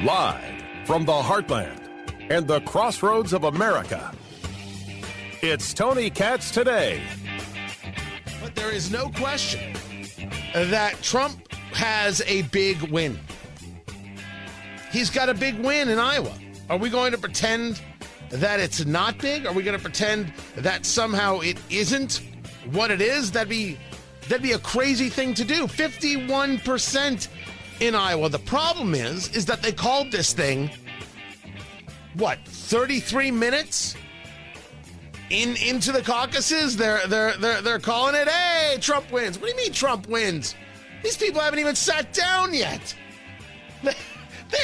Live from the heartland and the crossroads of America, it's Tony Katz Today. But there is no question that Trump has a big win. He's got a big win in Iowa. Are we going to pretend that it's not big? Are we going to pretend that somehow it isn't what it is? That'd be a crazy thing to do. 51% in Iowa. The problem is that they called this thing, 33 minutes into the caucuses? They're calling it, hey, Trump wins. What do you mean Trump wins? These people haven't even sat down yet. They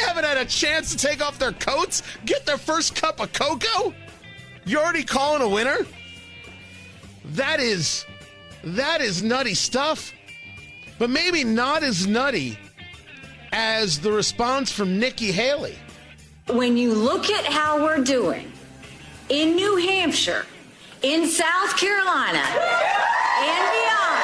haven't had a chance to take off their coats, get their first cup of cocoa. You're already calling a winner? That is nutty stuff. But maybe not as nutty as the response from Nikki Haley. When you look at how we're doing in New Hampshire, in South Carolina, and beyond,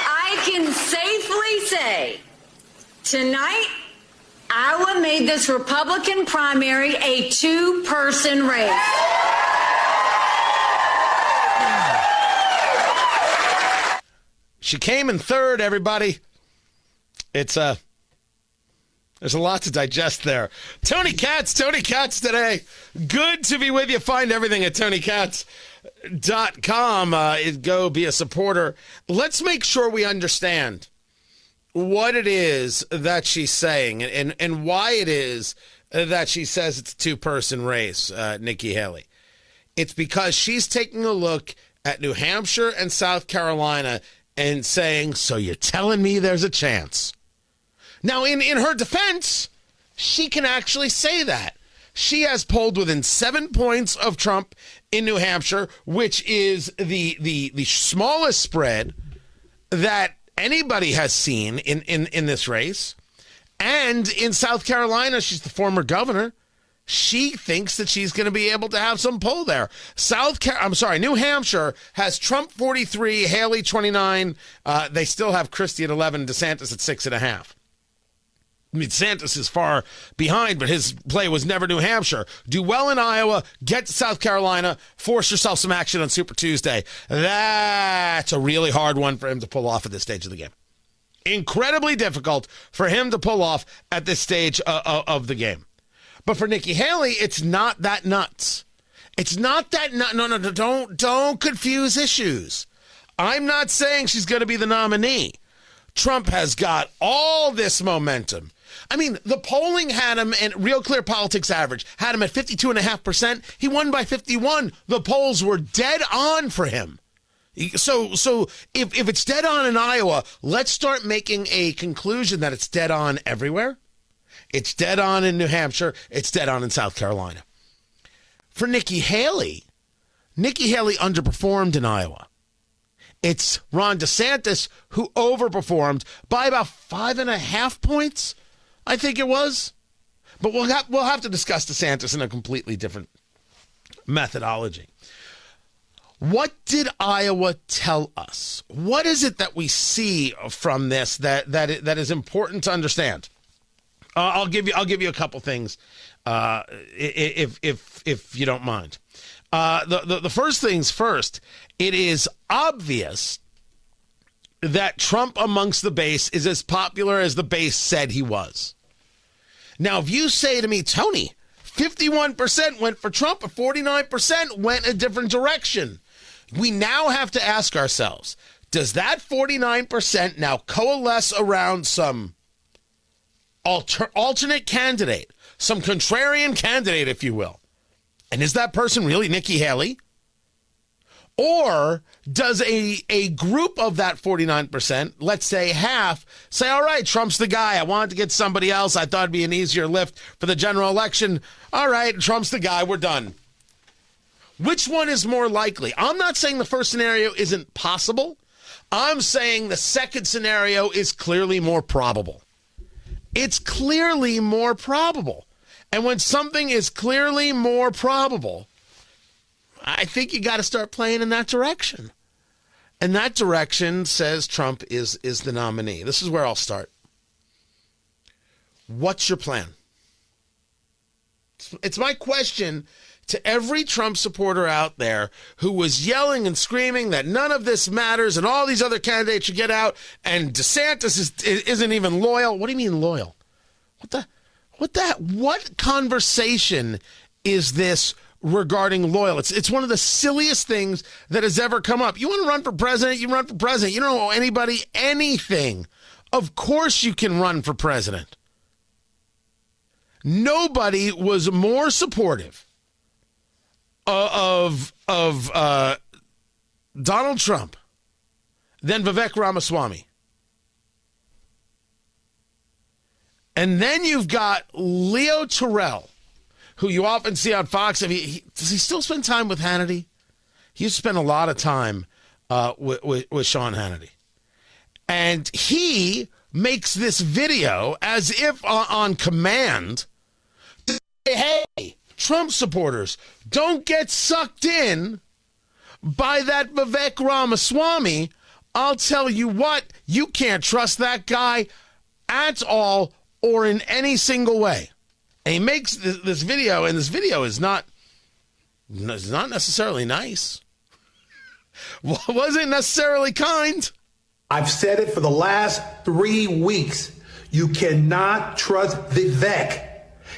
I can safely say tonight, Iowa made this Republican primary a two-person race. She came in third, everybody. There's a lot to digest there. Tony Katz Today. Good to be with you. Find everything at TonyKatz.com. Go be a supporter. Let's make sure we understand what it is that she's saying and why it is that she says it's a two-person race, Nikki Haley. It's because she's taking a look at New Hampshire and South Carolina and saying, so you're telling me there's a chance. Now, in her defense, she can actually say that. She has polled within 7 points of Trump in New Hampshire, which is the smallest spread that anybody has seen in this race. And in South Carolina, she's the former governor. She thinks that she's going to be able to have some pull there. New Hampshire has Trump 43, Haley 29. They still have Christie at 11, DeSantis at 6.5. I mean, DeSantis is far behind, but his play was never New Hampshire. Do well in Iowa, get to South Carolina, force yourself some action on Super Tuesday. That's a really hard one for him to pull off at this stage of the game. Incredibly difficult for him to pull off at this stage of the game. But for Nikki Haley, it's not that nuts. It's not that nuts. No, don't confuse issues. I'm not saying she's going to be the nominee. Trump has got all this momentum. I mean, the polling had him, and Real Clear Politics average had him at 52.5%. He won by 51. The polls were dead on for him. So if it's dead on in Iowa, let's start making a conclusion that it's dead on everywhere. It's dead on in New Hampshire. It's dead on in South Carolina. For Nikki Haley underperformed in Iowa. It's Ron DeSantis who overperformed by about 5.5 points, I think it was. But we'll have to discuss DeSantis in a completely different methodology. What did Iowa tell us? What is it that we see from this that is important to understand? I'll give you a couple things, if you don't mind. The first things first. It is obvious that Trump amongst the base is as popular as the base said he was. Now, if you say to me, Tony, 51% went for Trump, but 49% went a different direction, we now have to ask ourselves, does that 49% now coalesce around some alternate candidate, some contrarian candidate, if you will? And is that person really Nikki Haley? Or does a group of that 49%, let's say half, say, all right, Trump's the guy. I wanted to get somebody else. I thought it'd be an easier lift for the general election. All right, Trump's the guy. We're done. Which one is more likely? I'm not saying the first scenario isn't possible. I'm saying the second scenario is clearly more probable. It's clearly more probable. And when something is clearly more probable, I think you got to start playing in that direction. And that direction says Trump is the nominee. This is where I'll start. What's your plan? It's my question to every Trump supporter out there who was yelling and screaming that none of this matters and all these other candidates should get out, and DeSantis isn't even loyal. What do you mean loyal? What conversation is this regarding loyal? It's one of the silliest things that has ever come up. You want to run for president? You run for president. You don't owe anybody anything. Of course you can run for president. Nobody was more supportive of Donald Trump than Vivek Ramaswamy. And then you've got Leo Terrell, who you often see on Fox. Does he still spend time with Hannity? He used to spend a lot of time with Sean Hannity. And he makes this video as if on command to say, hey, Trump supporters, don't get sucked in by that Vivek Ramaswamy. I'll tell you what, you can't trust that guy at all or in any single way. And he makes this video, and this video is not necessarily nice. Wasn't necessarily kind. I've said it for the last 3 weeks. You cannot trust Vivek.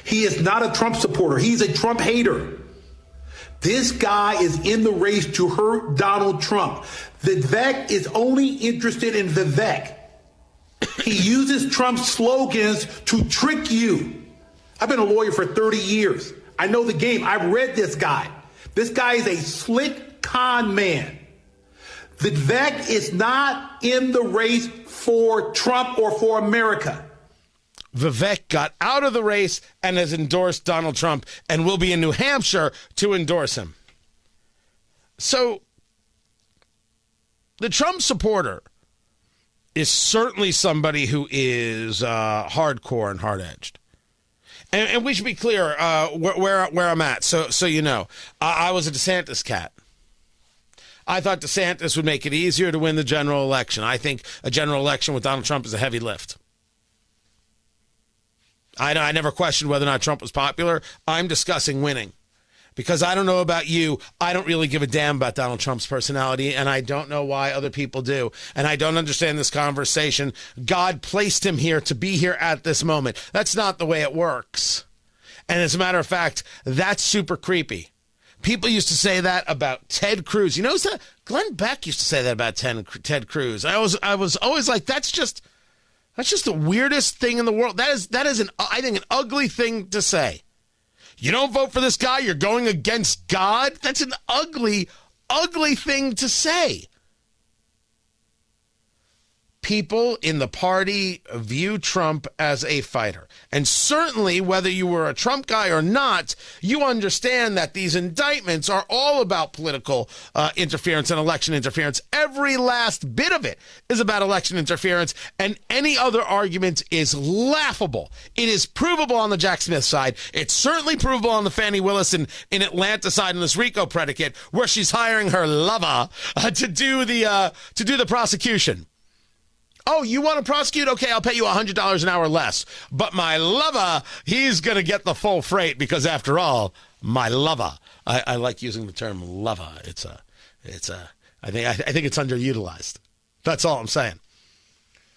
He is not a Trump supporter. He's a Trump hater. This guy is in the race to hurt Donald Trump. Vivek is only interested in Vivek. He uses Trump's slogans to trick you. I've been a lawyer for 30 years. I know the game. I've read this guy. This guy is a slick con man. Vivek is not in the race for Trump or for America. Vivek got out of the race and has endorsed Donald Trump and will be in New Hampshire to endorse him. So the Trump supporter is certainly somebody who is hardcore and hard-edged. And we should be clear where I'm at, so you know. I was a DeSantis cat. I thought DeSantis would make it easier to win the general election. I think a general election with Donald Trump is a heavy lift. I never questioned whether or not Trump was popular. I'm discussing winning. Because I don't know about you, I don't really give a damn about Donald Trump's personality, and I don't know why other people do. And I don't understand this conversation. God placed him here to be here at this moment. That's not the way it works. And as a matter of fact, that's super creepy. People used to say that about Ted Cruz. You know, Glenn Beck used to say that about Ted Cruz. I was always like, that's just the weirdest thing in the world. That is I think an ugly thing to say. You don't vote for this guy, you're going against God? That's an ugly, ugly thing to say. People in the party view Trump as a fighter. And certainly, whether you were a Trump guy or not, you understand that these indictments are all about political interference and election interference. Every last bit of it is about election interference, and any other argument is laughable. It is provable on the Jack Smith side. It's certainly provable on the Fannie Willis in Atlanta side in this RICO predicate, where she's hiring her lover to do the prosecution. Oh, you want to prosecute? Okay, I'll pay you $100 an hour less. But my lover, he's going to get the full freight because, after all, my lover. I like using the term lover. I think it's underutilized. That's all I'm saying.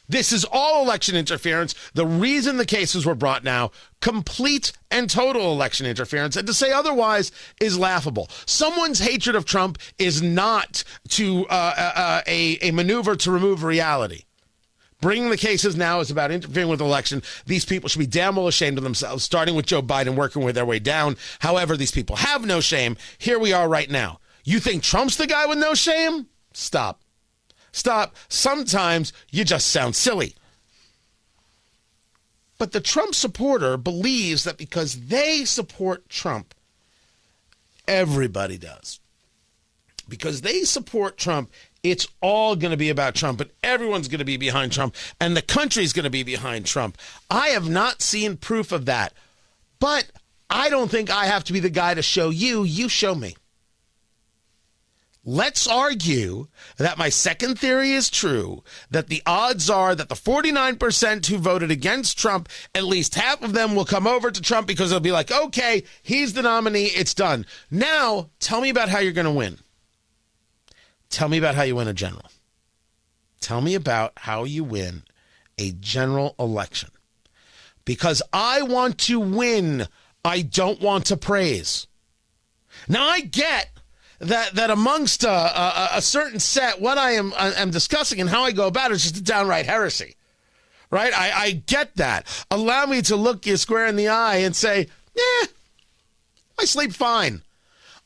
This is all election interference. The reason the cases were brought now, complete and total election interference. And to say otherwise is laughable. Someone's hatred of Trump is not a maneuver to remove reality. Bringing the cases now is about interfering with the election. These people should be damn well ashamed of themselves, starting with Joe Biden, working with their way down. However, these people have no shame. Here we are right now. You think Trump's the guy with no shame? Stop. Sometimes you just sound silly. But the Trump supporter believes that because they support Trump, everybody does. Because they support Trump, it's all going to be about Trump, and everyone's going to be behind Trump, and the country's going to be behind Trump. I have not seen proof of that, but I don't think I have to be the guy to show you. You show me. Let's argue that my second theory is true, that the odds are that the 49% who voted against Trump, at least half of them will come over to Trump because they'll be like, okay, he's the nominee, it's done. Now, tell me about how you're going to win. Tell me about how you win a general. Tell me about how you win a general election. Because I want to win. I don't want to praise. Now, I get that amongst a certain set, what I am discussing and how I go about it is just a downright heresy, right? I get that. Allow me to look you square in the eye and say, I sleep fine.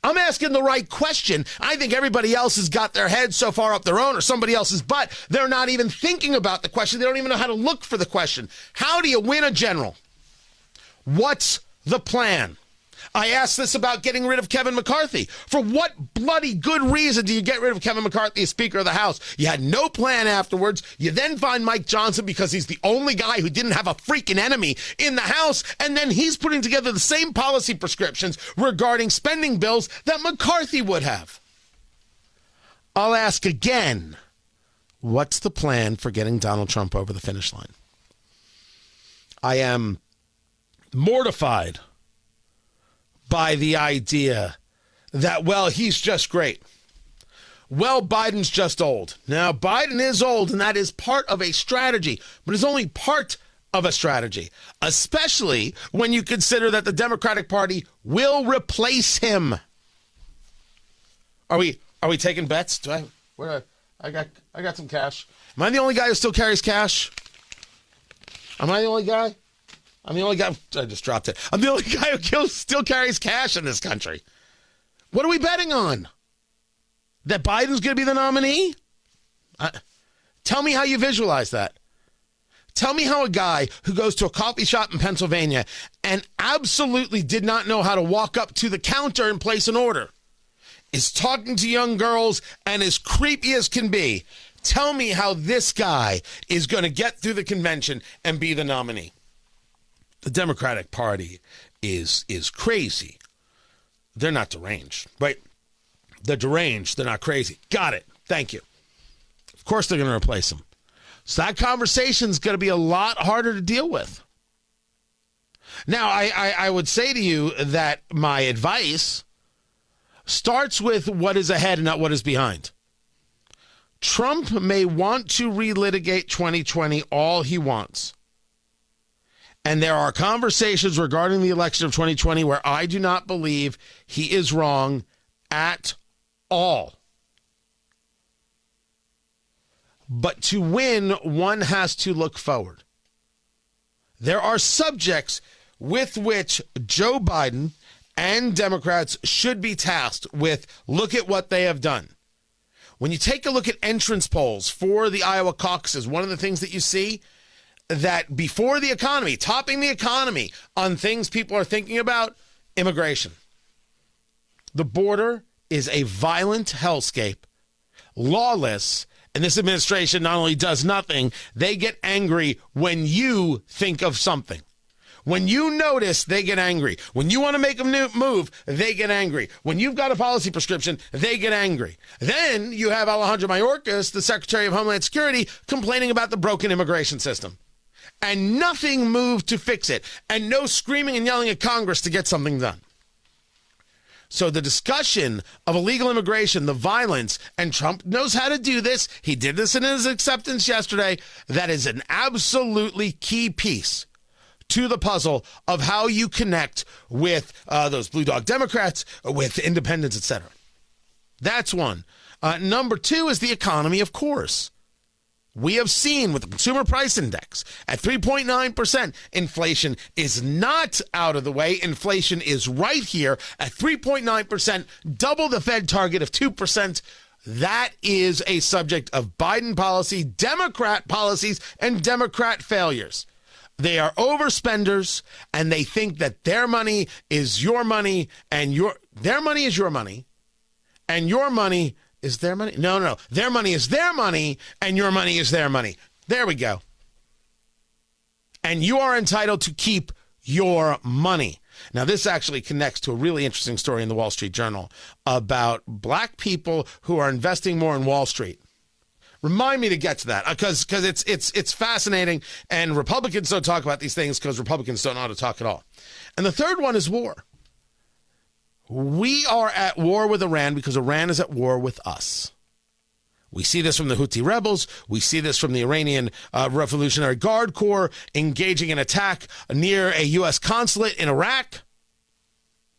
I'm asking the right question. I think everybody else has got their head so far up their own or somebody else's butt, they're not even thinking about the question. They don't even know how to look for the question. How do you win a general? What's the plan? I asked this about getting rid of Kevin McCarthy. For what bloody good reason do you get rid of Kevin McCarthy as Speaker of the House? You had no plan afterwards. You then find Mike Johnson because he's the only guy who didn't have a freaking enemy in the House. And then he's putting together the same policy prescriptions regarding spending bills that McCarthy would have. I'll ask again, what's the plan for getting Donald Trump over the finish line? I am mortified by the idea that, well, he's just great. Well, Biden's just old. Now, Biden is old, and that is part of a strategy, but it's only part of a strategy, especially when you consider that the Democratic Party will replace him. Are we taking bets? I got some cash. Am I the only guy who still carries cash? Am I the only guy? I'm the only guy. I just dropped it. I'm the only guy who still carries cash in this country. What are we betting on? That Biden's going to be the nominee? Tell me how you visualize that. Tell me how a guy who goes to a coffee shop in Pennsylvania and absolutely did not know how to walk up to the counter and place an order is talking to young girls and as creepy as can be. Tell me how this guy is going to get through the convention and be the nominee. The Democratic Party is crazy. They're not deranged, right? They're deranged. They're not crazy. Got it. Thank you. Of course they're going to replace him. So that conversation is going to be a lot harder to deal with. Now, I would say to you that my advice starts with what is ahead and not what is behind. Trump may want to relitigate 2020 all he wants. And there are conversations regarding the election of 2020 where I do not believe he is wrong at all. But to win, one has to look forward. There are subjects with which Joe Biden and Democrats should be tasked with, look at what they have done. When you take a look at entrance polls for the Iowa caucuses, one of the things that you see that before the economy, topping the economy on things people are thinking about, immigration. The border is a violent hellscape, lawless, and this administration not only does nothing, they get angry when you think of something. When you notice, they get angry. When you want to make them move, they get angry. When you've got a policy prescription, they get angry. Then you have Alejandro Mayorkas, the Secretary of Homeland Security, complaining about the broken immigration system. And nothing moved to fix it. And no screaming and yelling at Congress to get something done. So the discussion of illegal immigration, the violence, and Trump knows how to do this. He did this in his acceptance yesterday. That is an absolutely key piece to the puzzle of how you connect with those blue dog Democrats, with independents, etc. That's one. Number two is the economy, of course. We have seen with the consumer price index at 3.9%, inflation is not out of the way. Inflation is right here at 3.9%, double the Fed target of 2%. That is a subject of Biden policy, Democrat policies, and Democrat failures. They are overspenders, and they think that their money is your money, and their money is your money, and your money is their money? No. Their money is their money, and your money is their money. There we go. And you are entitled to keep your money. Now, this actually connects to a really interesting story in the Wall Street Journal about black people who are investing more in Wall Street. Remind me to get to that because it's fascinating, and Republicans don't talk about these things because Republicans don't know how to talk at all. And the third one is war. We are at war with Iran because Iran is at war with us. We see this from the Houthi rebels. We see this from the Iranian Revolutionary Guard Corps engaging in attack near a U.S. consulate in Iraq.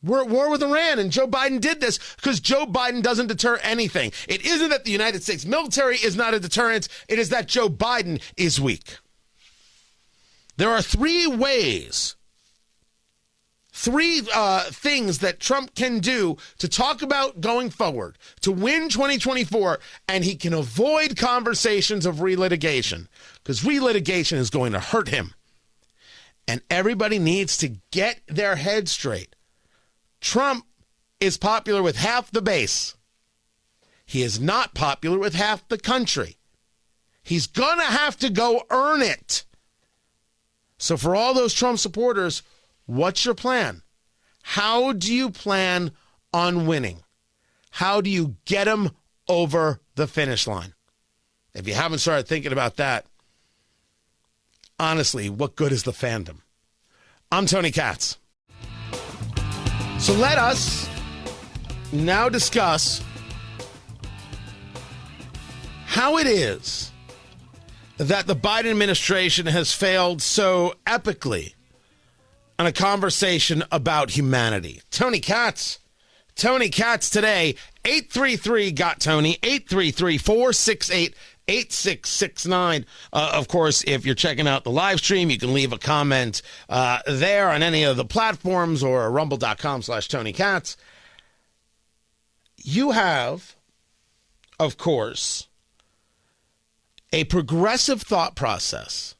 We're at war with Iran, and Joe Biden did this because Joe Biden doesn't deter anything. It isn't that the United States military is not a deterrent. It is that Joe Biden is weak. There are three ways, things that Trump can do to talk about going forward to win 2024, and he can avoid conversations of relitigation because relitigation is going to hurt him. And everybody needs to get their head straight. Trump is popular with half the base. He is not popular with half the country. He's going to have to go earn it. So for all those Trump supporters, what's your plan? How do you plan on winning? How do you get him over the finish line? If you haven't started thinking about that, honestly, what good is the fandom? I'm Tony Katz. So let us now discuss how it is that the Biden administration has failed so epically on a conversation about humanity. Tony Katz today, 833-GOT-TONY, 833-468-8669. Of course, if you're checking out the live stream, you can leave a comment there on any of the platforms or rumble.com/Tony Katz. You have, of course, a progressive thought process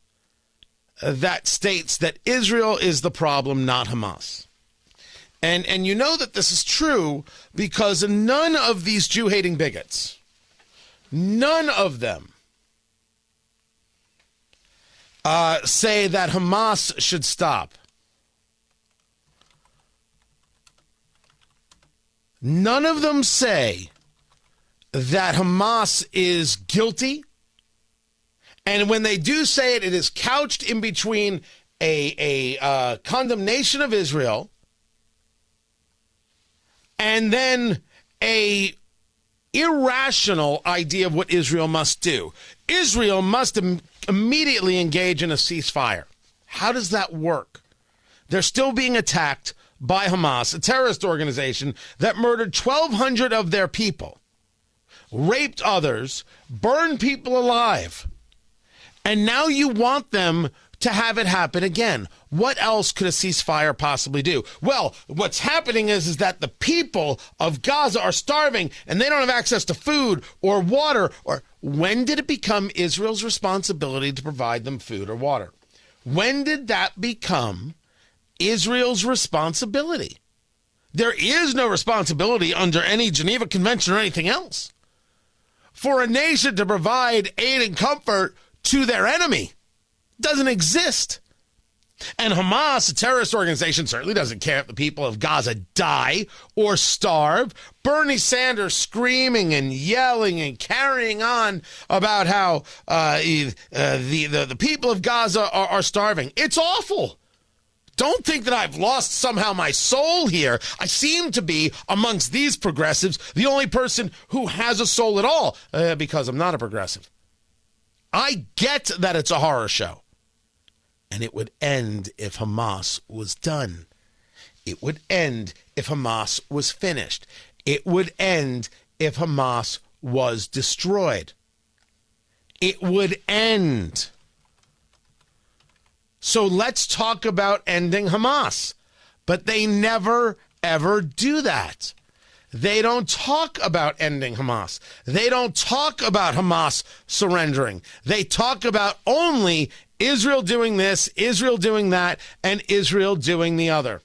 that states that Israel is the problem, not Hamas. And you know that this is true because none of these Jew-hating bigots, none of them say that Hamas should stop. None of them say that Hamas is guilty. And when they do say it, it is couched in between a condemnation of Israel and then a irrational idea of what Israel must do. Israel must immediately engage in a ceasefire. How does that work? They're still being attacked by Hamas, a terrorist organization that murdered 1,200 of their people, raped others, burned people alive. And now you want them to have it happen again. What else could a ceasefire possibly do? Well, what's happening is that the people of Gaza are starving and they don't have access to food or water. Or when did it become Israel's responsibility to provide them food or water? When did that become Israel's responsibility? There is no responsibility under any Geneva Convention or anything else for a nation to provide aid and comfort to their enemy. Doesn't exist. And Hamas, a terrorist organization, certainly doesn't care if the people of Gaza die or starve. Bernie Sanders screaming and yelling and carrying on about how the people of Gaza are starving. It's awful. Don't think that I've lost somehow my soul here. I seem to be, amongst these progressives, the only person who has a soul at all, because I'm not a progressive. I get that it's a horror show. And it would end if Hamas was done. It would end if Hamas was finished. It would end if Hamas was destroyed. It would end. So let's talk about ending Hamas. But they never, ever do that. They don't talk about ending Hamas. They don't talk about Hamas surrendering. They talk about only Israel doing this, Israel doing that, and Israel doing the other.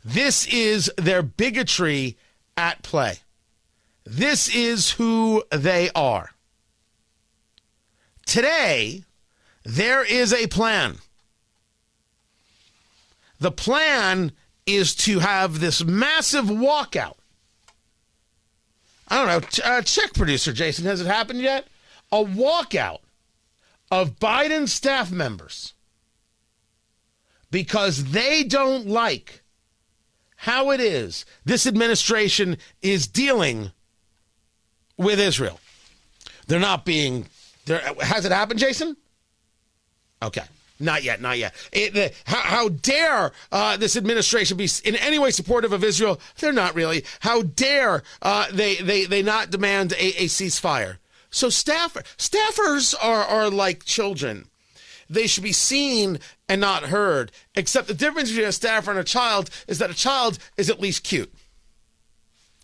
This is their bigotry at play. This is who they are. Today, there is a plan The plan is to have this massive walkout. I don't know. Check, producer Jason. Has it happened yet? A walkout of Biden staff members because they don't like how it is this administration is dealing with Israel. They're not being... Has it happened, Jason? Okay. Not yet. How dare this administration be in any way supportive of Israel? They're not really. How dare they not demand a ceasefire? So staffers are like children. They should be seen and not heard, except the difference between a staffer and a child is that a child is at least cute.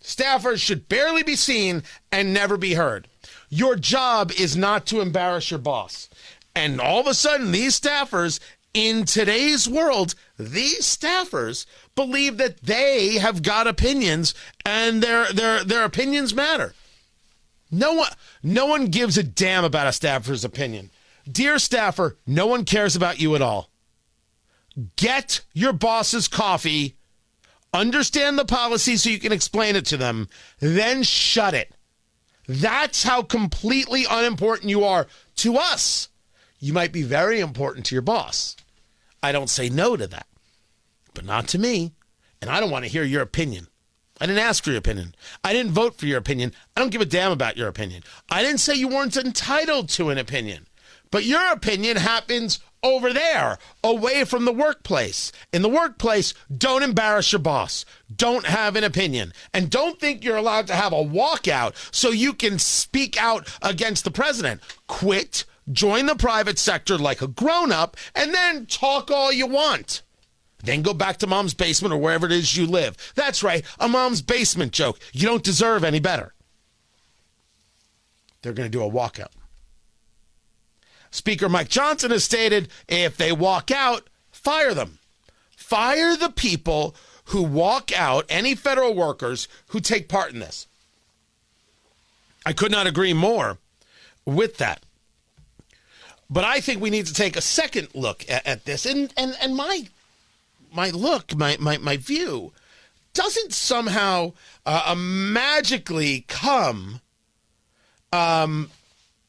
Staffers should barely be seen and never be heard. Your job is not to embarrass your boss. And all of a sudden, these staffers, in today's world, these staffers believe that they have got opinions and their opinions matter. No one gives a damn about a staffer's opinion. Dear staffer, no one cares about you at all. Get your boss's coffee, understand the policy so you can explain it to them, then shut it. That's how completely unimportant you are to us. You might be very important to your boss. I don't say no to that, but not to me. And I don't want to hear your opinion. I didn't ask for your opinion. I didn't vote for your opinion. I don't give a damn about your opinion. I didn't say you weren't entitled to an opinion, but your opinion happens over there, away from the workplace. In the workplace, don't embarrass your boss. Don't have an opinion. And don't think you're allowed to have a walkout so you can speak out against the president. Quit, join the private sector like a grown-up, and then talk all you want. Then go back to mom's basement or wherever it is you live. That's right, a mom's basement joke. You don't deserve any better. They're going to do a walkout. Speaker Mike Johnson has stated if they walk out, fire them. Fire the people who walk out, any federal workers who take part in this. I could not agree more with that. But I think we need to take a second look at this. And my view doesn't somehow magically come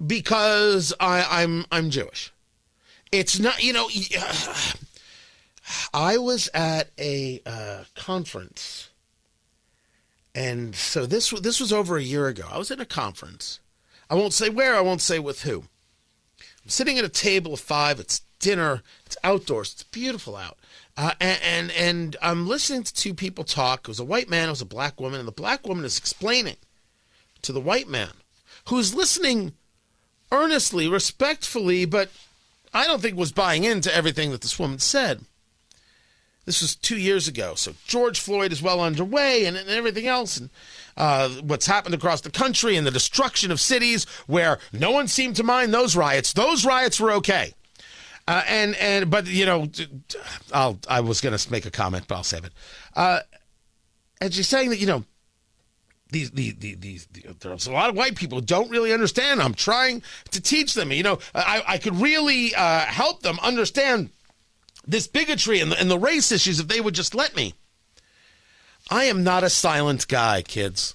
because I'm Jewish. It's not, I was at a conference, and so this was over a year ago. I was at a conference. I won't say where, I won't say with who. I'm sitting at a table of 5. It's dinner. It's outdoors. It's beautiful out. And I'm listening to 2 people talk. It was a white man, it was a black woman, and the black woman is explaining to the white man, who's listening earnestly, respectfully, but I don't think was buying into everything that this woman said. This was 2 years ago, so George Floyd is well underway and everything else, and what's happened across the country and the destruction of cities where no one seemed to mind those riots. Those riots were okay. I was going to make a comment, but I'll save it. And she's saying that, there's a lot of white people who don't really understand. I'm trying to teach them. I could really help them understand this bigotry and the race issues if they would just let me. I am not a silent guy, kids.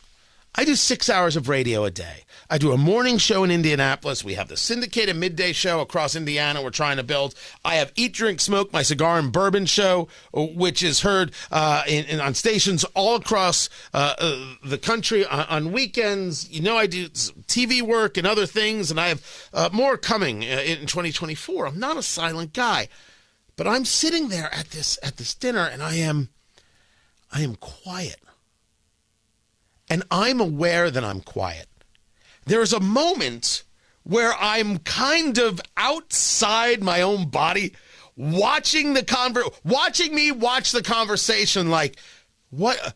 I do 6 hours of radio a day. I do a morning show in Indianapolis. We have the syndicated midday show across Indiana we're trying to build. I have Eat, Drink, Smoke, my cigar and bourbon show, which is heard on stations all across the country on weekends. I do TV work and other things, and I have more coming in 2024. I'm not a silent guy, but I'm sitting there at this dinner, and I am quiet. And I'm aware that I'm quiet. There's a moment where I'm kind of outside my own body, watching me watch the conversation like, what?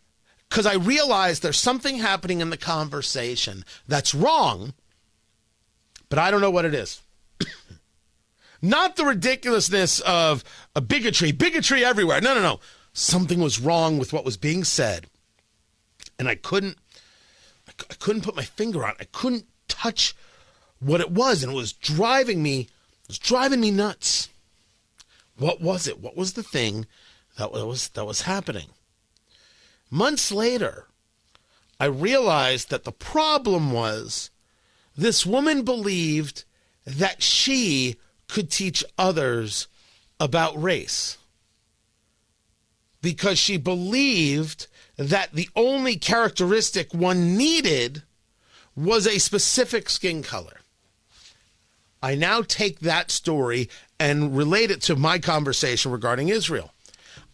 Because I realize there's something happening in the conversation that's wrong, but I don't know what it is. Not the ridiculousness of a bigotry everywhere. No. Something was wrong with what was being said. And I couldn't put my finger on it. I couldn't touch what it was, and it was driving me nuts. What was it? What was the thing that was happening. Months later, I realized that the problem was this woman believed that she could teach others about race because she believed that the only characteristic one needed was a specific skin color. I now take that story and relate it to my conversation regarding Israel.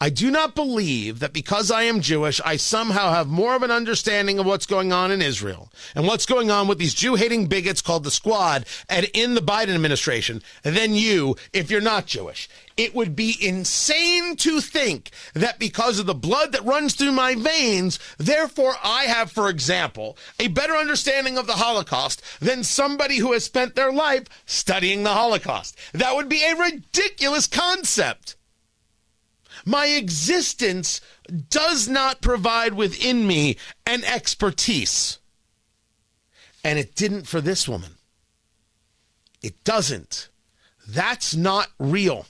I do not believe that because I am Jewish, I somehow have more of an understanding of what's going on in Israel and what's going on with these Jew-hating bigots called the Squad and in the Biden administration than you if you're not Jewish. It would be insane to think that because of the blood that runs through my veins, therefore I have, for example, a better understanding of the Holocaust than somebody who has spent their life studying the Holocaust. That would be a ridiculous concept. My existence does not provide within me an expertise. And it didn't for this woman. It doesn't. That's not real.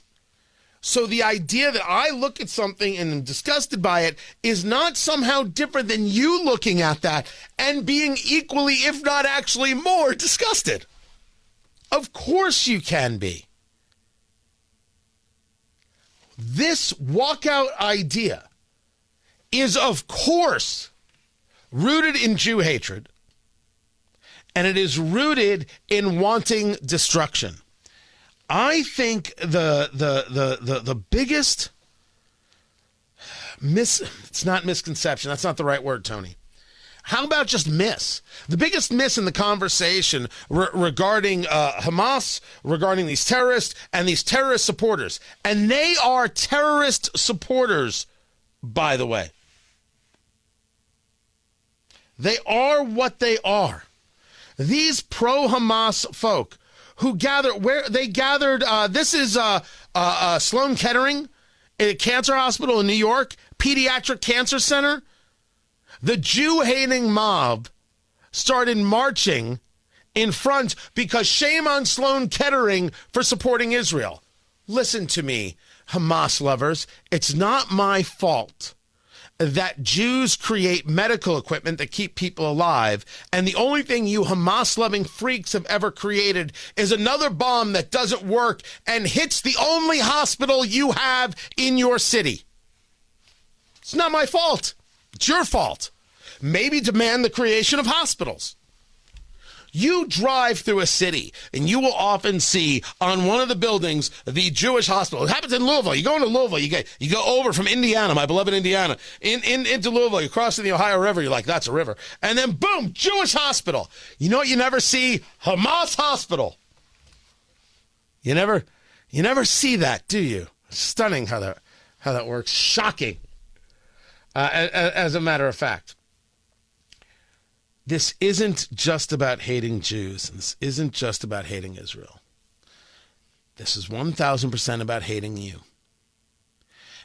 So the idea that I look at something and am disgusted by it is not somehow different than you looking at that and being equally, if not actually more, disgusted. Of course you can be. This walkout idea is, of course, rooted in Jew hatred, and it is rooted in wanting destruction. I think the biggest it's not misconception. That's not the right word, Tony. How about just miss? The biggest miss in the conversation regarding Hamas, regarding these terrorists and these terrorist supporters. And they are terrorist supporters, by the way. They are what they are. These pro-Hamas folk who gathered, this is Sloan Kettering, a cancer hospital in New York, pediatric cancer center. The Jew-hating mob started marching in front because shame on Sloan Kettering for supporting Israel. Listen to me, Hamas lovers. It's not my fault that Jews create medical equipment that keep people alive, and the only thing you Hamas-loving freaks have ever created is another bomb that doesn't work and hits the only hospital you have in your city. It's not my fault. It's your fault. Maybe demand the creation of hospitals. You drive through a city and you will often see on one of the buildings the Jewish hospital. It happens in Louisville. You go into Louisville, you go over from Indiana, my beloved Indiana, into Louisville. You cross the Ohio River. You're like, that's a river. And then boom, Jewish hospital. You know what you never see? Hamas hospital. You never see that, do you? Stunning how that works. Shocking. As a matter of fact. This isn't just about hating Jews, and this isn't just about hating Israel. This is 1,000% about hating you.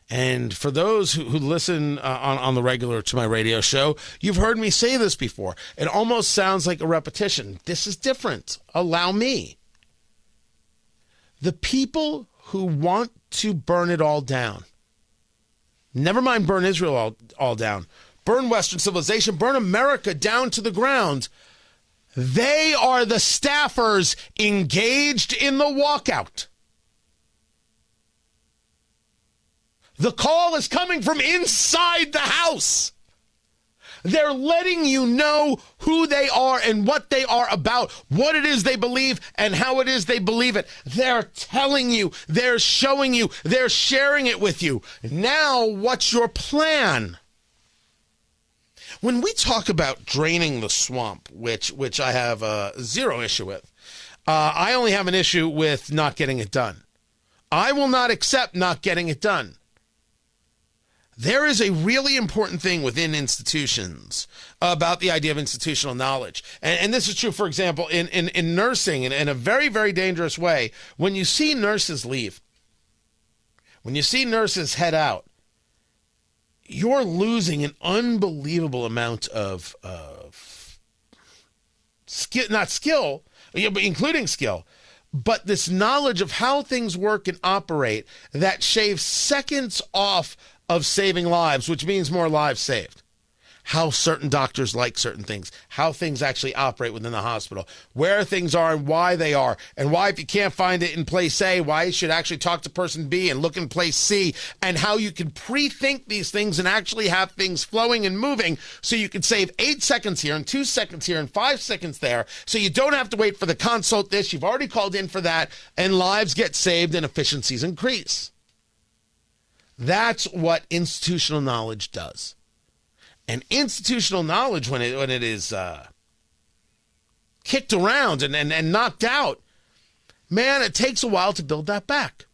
And for those who listen on the regular to my radio show, you've heard me say this before. It almost sounds like a repetition. This is different. Allow me. The people who want to burn it all down, never mind burn Israel all down, burn Western civilization, burn America down to the ground. They are the staffers engaged in the walkout. The call is coming from inside the house. They're letting you know who they are and what they are about, what it is they believe and how it is they believe it. They're telling you, they're showing you, they're sharing it with you. Now, what's your plan? When we talk about draining the swamp, which I have zero issue with, I only have an issue with not getting it done. I will not accept not getting it done. There is a really important thing within institutions about the idea of institutional knowledge. And this is true, for example, in nursing in a very, very dangerous way. When you see nurses leave, when you see nurses head out, you're losing an unbelievable amount of skill, not skill, including skill, but this knowledge of how things work and operate that shaves seconds off of saving lives, which means more lives saved. How certain doctors like certain things, how things actually operate within the hospital, where things are and why they are, and why if you can't find it in place A, why you should actually talk to person B and look in place C, and how you can pre-think these things and actually have things flowing and moving so you can save 8 seconds here and 2 seconds here and 5 seconds there, so you don't have to wait for the consult this, you've already called in for that, and lives get saved and efficiencies increase. That's what institutional knowledge does. And institutional knowledge, when it is kicked around and knocked out, man, it takes a while to build that back.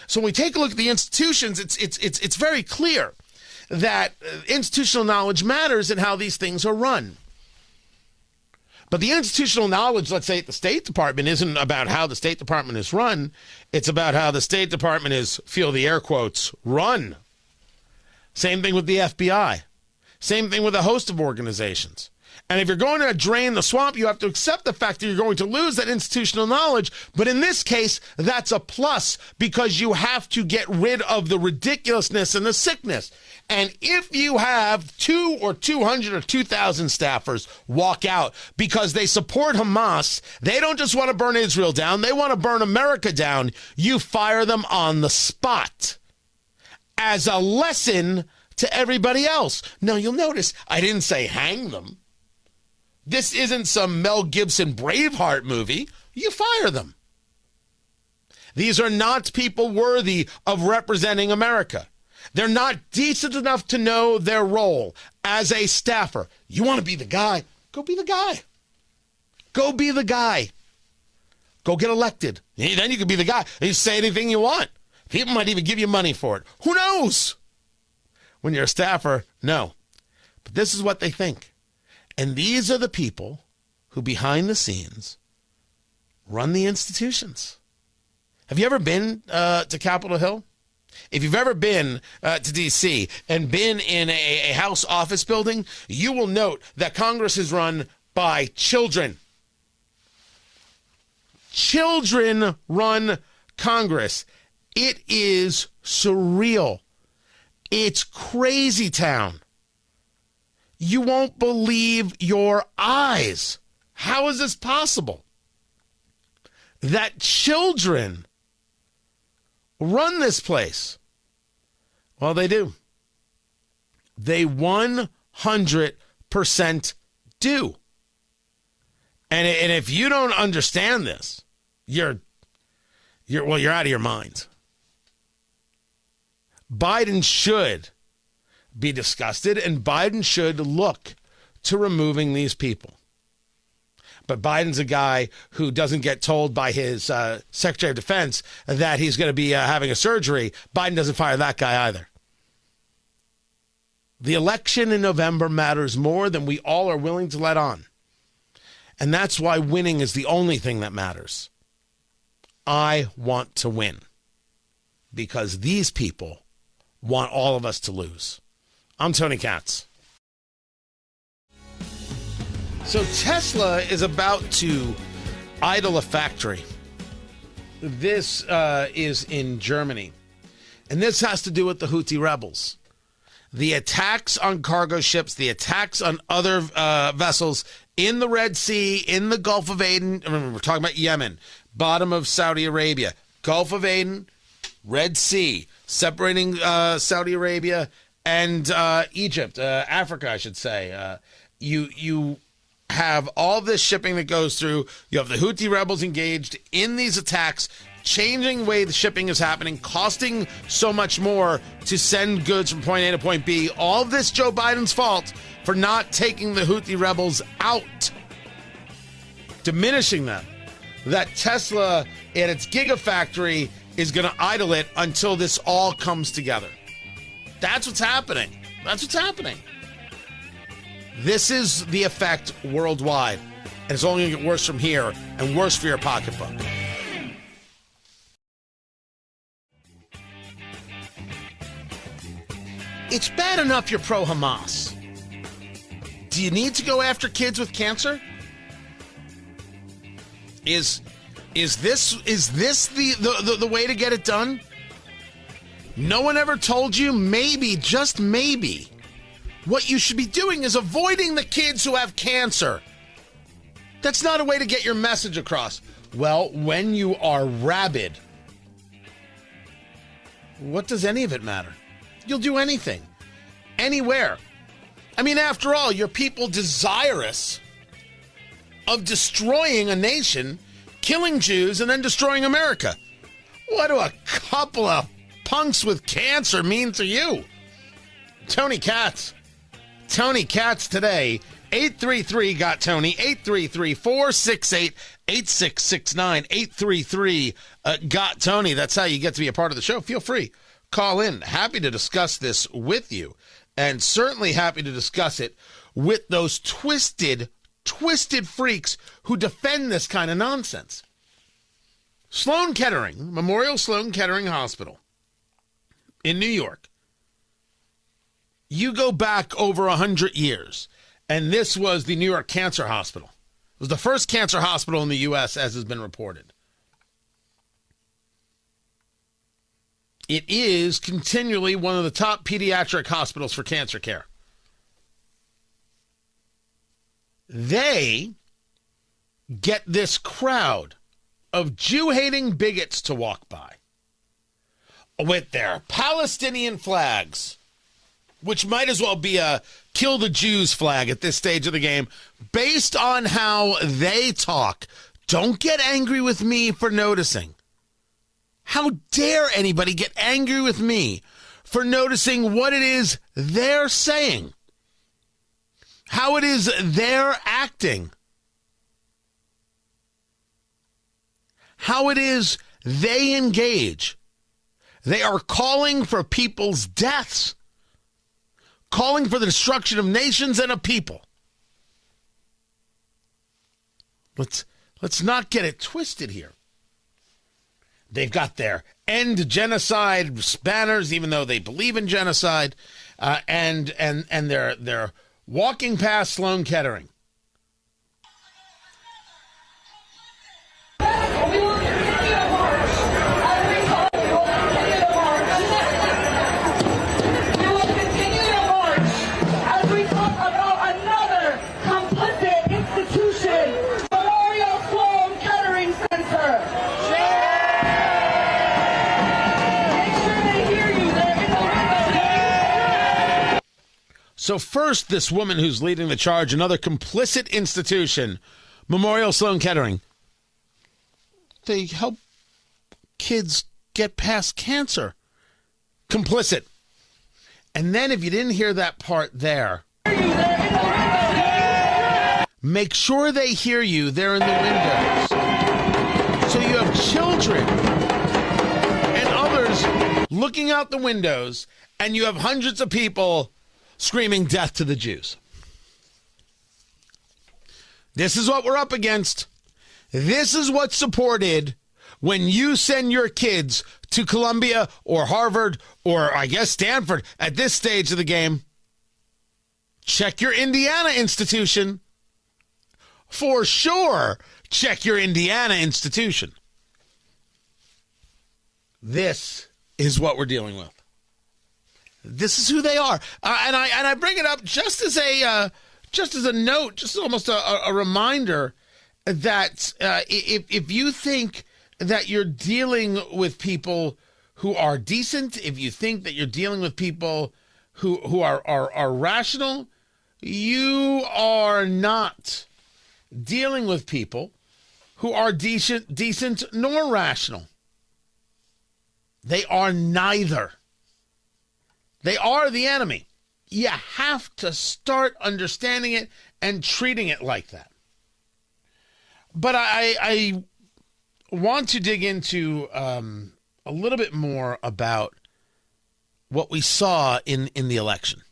So when we take a look at the institutions, it's very clear that institutional knowledge matters in how these things are run. But the institutional knowledge, let's say at the State Department, isn't about how the State Department is run. It's about how the State Department is, feel the air quotes, run. Same thing with the FBI. Same thing with a host of organizations. And if you're going to drain the swamp, you have to accept the fact that you're going to lose that institutional knowledge. But in this case, that's a plus because you have to get rid of the ridiculousness and the sickness. And if you have 2 or 200 or 2,000 staffers walk out because they support Hamas, they don't just want to burn Israel down, they want to burn America down, you fire them on the spot as a lesson to everybody else. Now, you'll notice I didn't say hang them. This isn't some Mel Gibson Braveheart movie. You fire them. These are not people worthy of representing America. They're not decent enough to know their role as a staffer. You want to be the guy? Go be the guy. Go be the guy. Go get elected. Then you can be the guy. You say anything you want. People might even give you money for it. Who knows? When you're a staffer, no. But this is what they think. And these are the people who, behind the scenes, run the institutions. Have you ever been to Capitol Hill? If you've ever been to D.C. and been in a House office building, you will note that Congress is run by children. Children run Congress. It is surreal. It's crazy town. You won't believe your eyes. How is this possible? That children run this place. Well, they do. They 100% do. And if you don't understand this, you're out of your mind. Biden should be disgusted, and Biden should look to removing these people. But Biden's a guy who doesn't get told by his Secretary of Defense that he's going to be having a surgery. Biden doesn't fire that guy either. The election in November matters more than we all are willing to let on. And that's why winning is the only thing that matters. I want to win because these people want all of us to lose. I'm Tony Katz. So Tesla is about to idle a factory. This is in Germany. And this has to do with the Houthi rebels. The attacks on cargo ships, the attacks on other vessels in the Red Sea, in the Gulf of Aden. Remember, we're talking about Yemen, bottom of Saudi Arabia, Gulf of Aden, Red Sea, separating Saudi Arabia and Egypt, Africa, I should say. You have all this shipping that goes through. You have the Houthi rebels engaged in these attacks, changing the way the shipping is happening, costing so much more to send goods from point A to point B. All of this Joe Biden's fault for not taking the Houthi rebels out, diminishing them. That Tesla and its Gigafactory is going to idle it until this all comes together. That's what's happening. That's what's happening. This is the effect worldwide. And it's only going to get worse from here and worse for your pocketbook. It's bad enough you're pro-Hamas. Do you need to go after kids with cancer? Is this the way to get it done? No one ever told you, maybe, just maybe, what you should be doing is avoiding the kids who have cancer. That's not a way to get your message across. Well, when you are rabid, what does any of it matter? You'll do anything, anywhere. I mean, after all, you're people desirous of destroying a nation, killing Jews, and then destroying America. What do a couple of punks with cancer mean to you? Tony Katz. Tony Katz today. 833-GOT-TONY. 833-468-8669. 833-GOT-TONY. That's how you get to be a part of the show. Feel free. Call in. Happy to discuss this with you. And certainly happy to discuss it with those twisted freaks who defend this kind of nonsense. Sloan Kettering, Memorial Sloan Kettering Hospital in New York. You go back over 100 years, and this was the New York Cancer Hospital. It was the first cancer hospital in the U.S., as has been reported. It is continually one of the top pediatric hospitals for cancer care. They get this crowd of Jew-hating bigots to walk by with their Palestinian flags, which might as well be a kill the Jews flag at this stage of the game, based on how they talk. Don't get angry with me for noticing. How dare anybody get angry with me for noticing what it is they're saying, how it is they're acting, how it is they engage. They are calling for people's deaths, calling for the destruction of nations and of people. Let's not get it twisted here. They've got their end genocide banners, even though they believe in genocide, and they're walking past Sloan Kettering. So first, this woman who's leading the charge, another complicit institution, Memorial Sloan Kettering. They help kids get past cancer. Complicit. And then if you didn't hear that part there, make sure they hear you. They're in the windows. So you have children and others looking out the windows, and you have hundreds of people screaming death to the Jews. This is what we're up against. This is what's supported when you send your kids to Columbia or Harvard or, I guess, Stanford at this stage of the game. Check your Indiana institution. For sure, check your Indiana institution. This is what we're dealing with. This is who they are, and I bring it up just as a note, just almost a reminder that if you think that you're dealing with people who are decent, if you think that you're dealing with people who are rational, you are not dealing with people who are decent nor rational. They are neither. They are the enemy. You have to start understanding it and treating it like that. But I want to dig into a little bit more about what we saw in the election,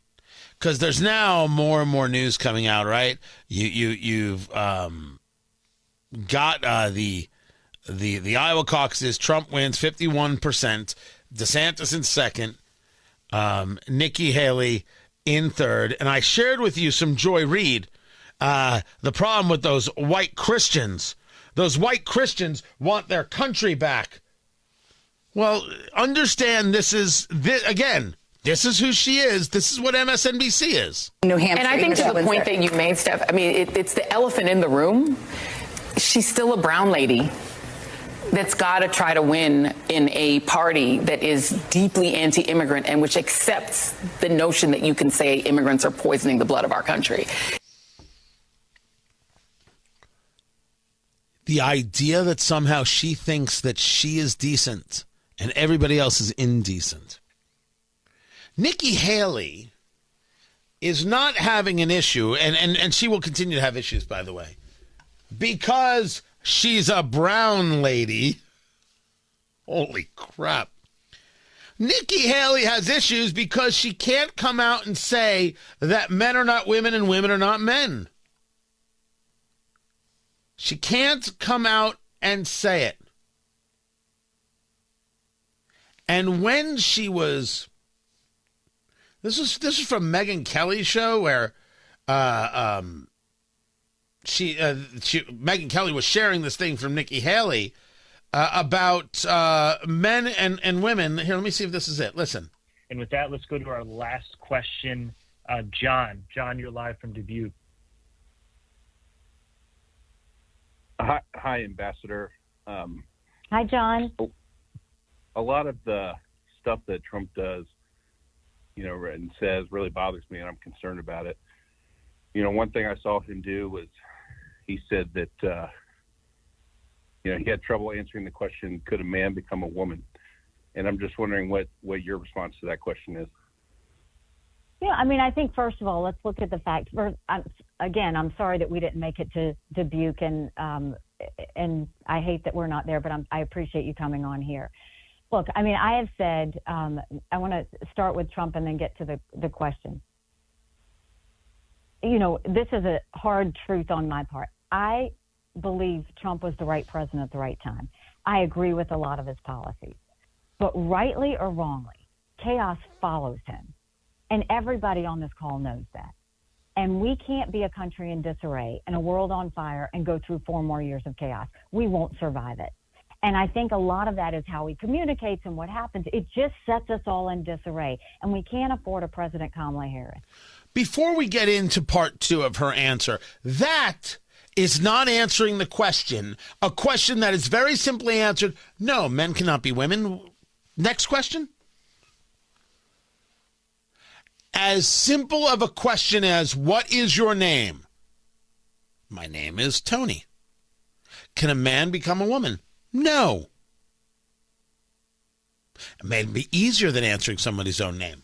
because there's now more and more news coming out. Right? You've got the Iowa caucuses. Trump wins 51%. DeSantis in second. NIkki Haley in third. And I shared with you some Joy Reid. The problem with those white Christians want their country back. Well, understand this is who she is. This is what MSNBC is. New Hampshire. And I think to the point that you made, Steph, I mean, it's the elephant in the room. She's still a brown lady that's got to try to win in a party that is deeply anti-immigrant and which accepts the notion that you can say immigrants are poisoning the blood of our country. The idea that somehow she thinks that she is decent and everybody else is indecent. Nikki Haley is not having an issue, and she will continue to have issues, by the way, because she's a brown lady. Holy crap. Nikki Haley has issues because she can't come out and say that men are not women and women are not men. She can't come out and say it. And when she was, this is from Megyn Kelly's show where Megyn Kelly was sharing this thing from Nikki Haley about men and women. Here, let me see if this is it. Listen. And with that, let's go to our last question. John, you're live from Dubuque. Hi, Ambassador. Hi, John. A lot of the stuff that Trump does, and says really bothers me, and I'm concerned about it. One thing I saw him do was he said that, he had trouble answering the question, could a man become a woman? And I'm just wondering what your response to that question is. Yeah, I mean, I think, first of all, let's look at the fact. I'm sorry that we didn't make it to Dubuque, and I hate that we're not there, but I appreciate you coming on here. Look, I mean, I have said, I want to start with Trump and then get to the question. This is a hard truth on my part. I believe Trump was the right president at the right time. I agree with a lot of his policies. But rightly or wrongly, chaos follows him. And everybody on this call knows that. And we can't be a country in disarray and a world on fire and go through 4 more years of chaos. We won't survive it. And I think a lot of that is how he communicates and what happens. It just sets us all in disarray. And we can't afford a President Kamala Harris. Before we get into part 2 of her answer, that is not answering the question. A question that is very simply answered, no, men cannot be women. Next question. As simple of a question as, what is your name? My name is Tony. Can a man become a woman? No. It may be easier than answering somebody's own name.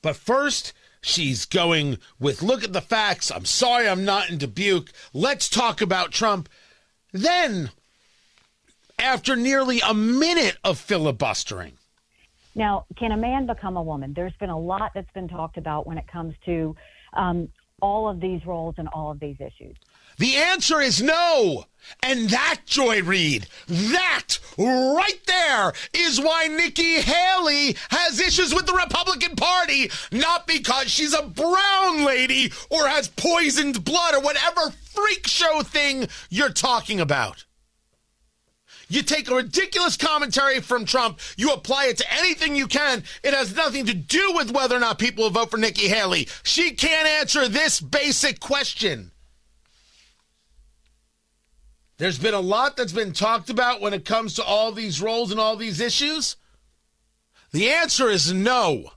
But first, she's going with, look at the facts. I'm sorry I'm not in Dubuque. Let's talk about Trump. Then, after nearly a minute of filibustering. Now, can a man become a woman? There's been a lot that's been talked about when it comes to all of these roles and all of these issues. The answer is no. And that, Joy Reid, that right there is why Nikki Haley has issues with the Republican Party, not because she's a brown lady or has poisoned blood or whatever freak show thing you're talking about. You take a ridiculous commentary from Trump, you apply it to anything you can. It has nothing to do with whether or not people will vote for Nikki Haley. She can't answer this basic question. There's been a lot that's been talked about when it comes to all these roles and all these issues. The answer is no.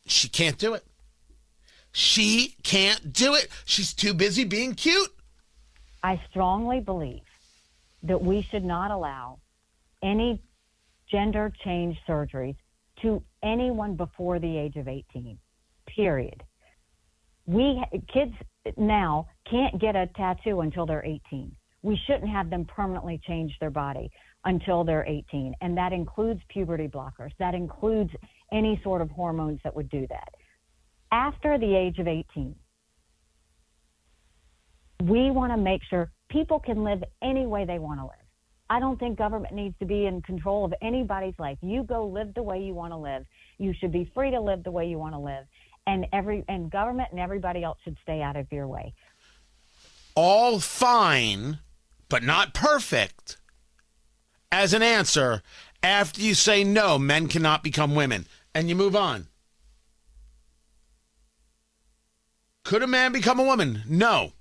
She can't do it. She can't do it. She's too busy being cute. I strongly believe that we should not allow any gender change surgeries to anyone before the age of 18, period. Kids now can't get a tattoo until they're 18. We shouldn't have them permanently change their body until they're 18. And that includes puberty blockers. That includes any sort of hormones that would do that. After the age of 18, we want to make sure people can live any way they want to live. I don't think government needs to be in control of anybody's life. You go live the way you want to live. You should be free to live the way you want to live. And government and everybody else should stay out of your way. All fine, but not perfect. as an answer after you say no, men cannot become women, and you move on. Could a man become a woman? No.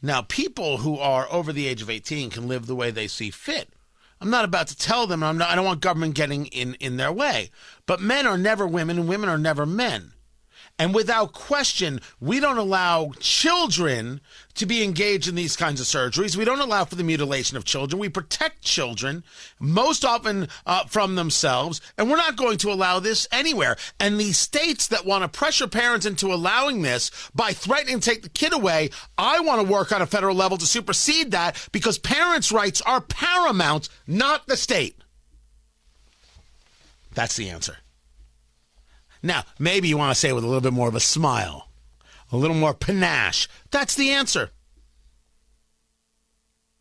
Now, people who are over the age of 18 can live the way they see fit. I'm not about to tell them. I don't want government getting in their way. But men are never women and women are never men. And without question, we don't allow children to be engaged in these kinds of surgeries. We don't allow for the mutilation of children. We protect children, most often from themselves, and we're not going to allow this anywhere. And these states that want to pressure parents into allowing this by threatening to take the kid away, I want to work on a federal level to supersede that, because parents' rights are paramount, not the state. That's the answer. Now, maybe you want to say it with a little bit more of a smile, a little more panache. That's the answer.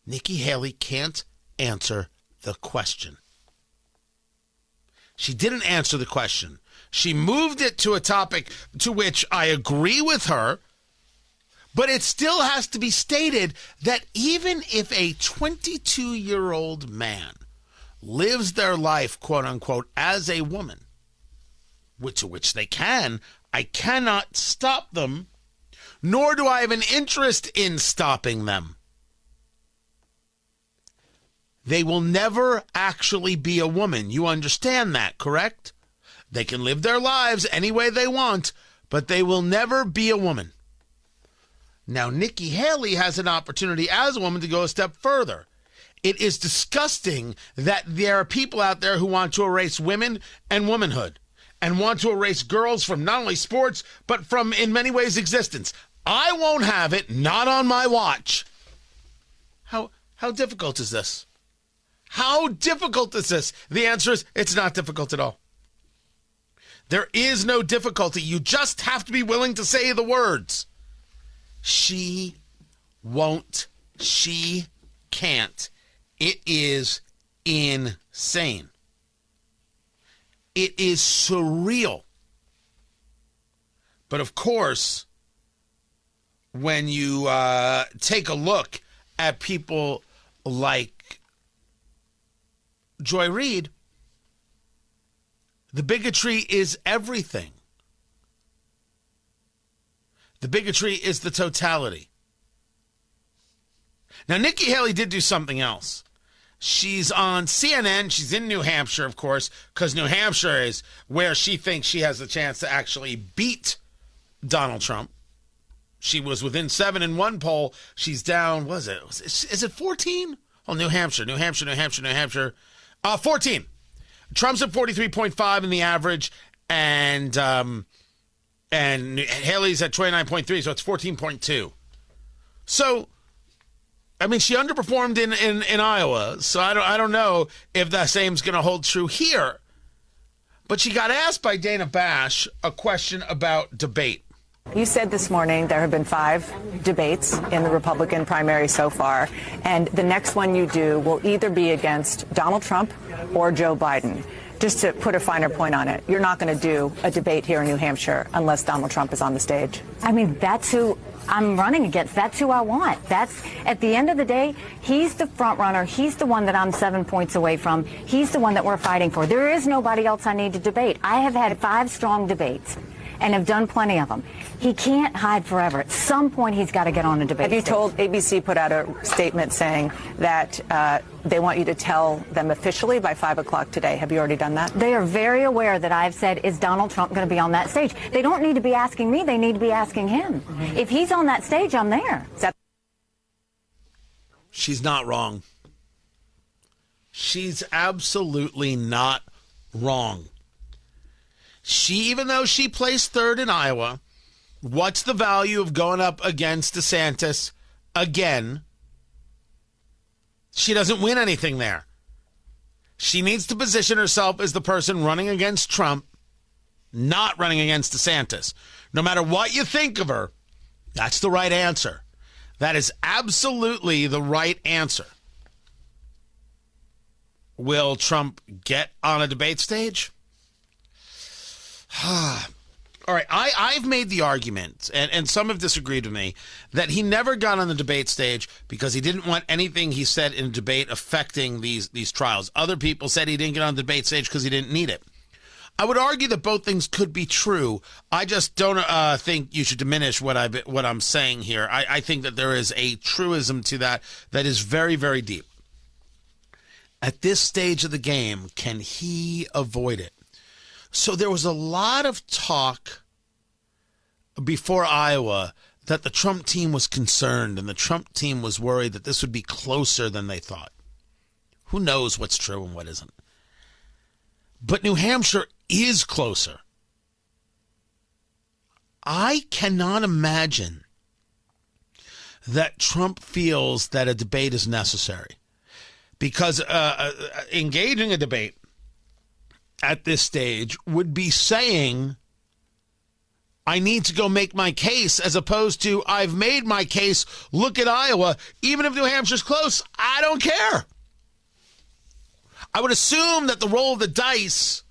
Nikki Haley can't answer the question. She didn't answer the question. She moved it to a topic to which I agree with her, but it still has to be stated that even if a 22-year-old man lives their life, quote unquote, as a woman, to which they can, I cannot stop them, nor do I have an interest in stopping them. They will never actually be a woman. You understand that, correct? They can live their lives any way they want, but they will never be a woman. Now, Nikki Haley has an opportunity as a woman to go a step further. It is disgusting that there are people out there who want to erase women and womanhood, and want to erase girls from not only sports, but from, in many ways, existence. I won't have it, not on my watch. How difficult is this? How difficult is this? The answer is, it's not difficult at all. There is no difficulty. You just have to be willing to say the words. She won't. She can't. It is insane. It is surreal. But of course, when you take a look at people like Joy Reid, the bigotry is everything. The bigotry is the totality. Now, Nikki Haley did do something else. She's on CNN. She's in New Hampshire, of course, because New Hampshire is where she thinks she has the chance to actually beat Donald Trump. She was within 7 in one poll. She's down, what is it? Is it 14? Oh, New Hampshire. 14. Trump's at 43.5 in the average, and Haley's at 29.3, so it's 14.2. So, I mean, she underperformed in Iowa, so I don't know if that same's going to hold true here. But she got asked by Dana Bash a question about debate. You said this morning there have been 5 debates in the Republican primary so far, and the next one you do will either be against Donald Trump or Joe Biden. Just to put a finer point on it, you're not going to do a debate here in New Hampshire unless Donald Trump is on the stage. I mean, that's who I'm running against. That's who I want. That's, at the end of the day, he's the front runner. He's the one that I'm 7 points away from. He's the one that we're fighting for. There is nobody else I need to debate. I have had 5 strong debates and have done plenty of them. He can't hide forever. At some point, he's got to get on a debate Have you stage. told ABC put out a statement saying that they want you to tell them officially by 5 o'clock today? Have you already done that? They are very aware that I've said, is Donald Trump going to be on that stage? They don't need to be asking me. They need to be asking him. If he's on that stage, I'm there. She's not wrong. She's absolutely not wrong. Even though she placed 3rd in Iowa, what's the value of going up against DeSantis again? She doesn't win anything there. She needs to position herself as the person running against Trump, not running against DeSantis. No matter what you think of her, that's the right answer. That is absolutely the right answer. Will Trump get on a debate stage? All right, I've made the argument, and some have disagreed with me, that he never got on the debate stage because he didn't want anything he said in a debate affecting these trials. Other people said he didn't get on the debate stage because he didn't need it. I would argue that both things could be true. I just don't think you should diminish what I'm saying here. I think that there is a truism to that is very, very deep. At this stage of the game, can he avoid it? So there was a lot of talk before Iowa that the Trump team was concerned and the Trump team was worried that this would be closer than they thought. Who knows what's true and what isn't? But New Hampshire is closer. I cannot imagine that Trump feels that a debate is necessary, because engaging a debate at this stage would be saying, I need to go make my case, as opposed to, I've made my case, look at Iowa, even if New Hampshire's close, I don't care. I would assume that the roll of the dice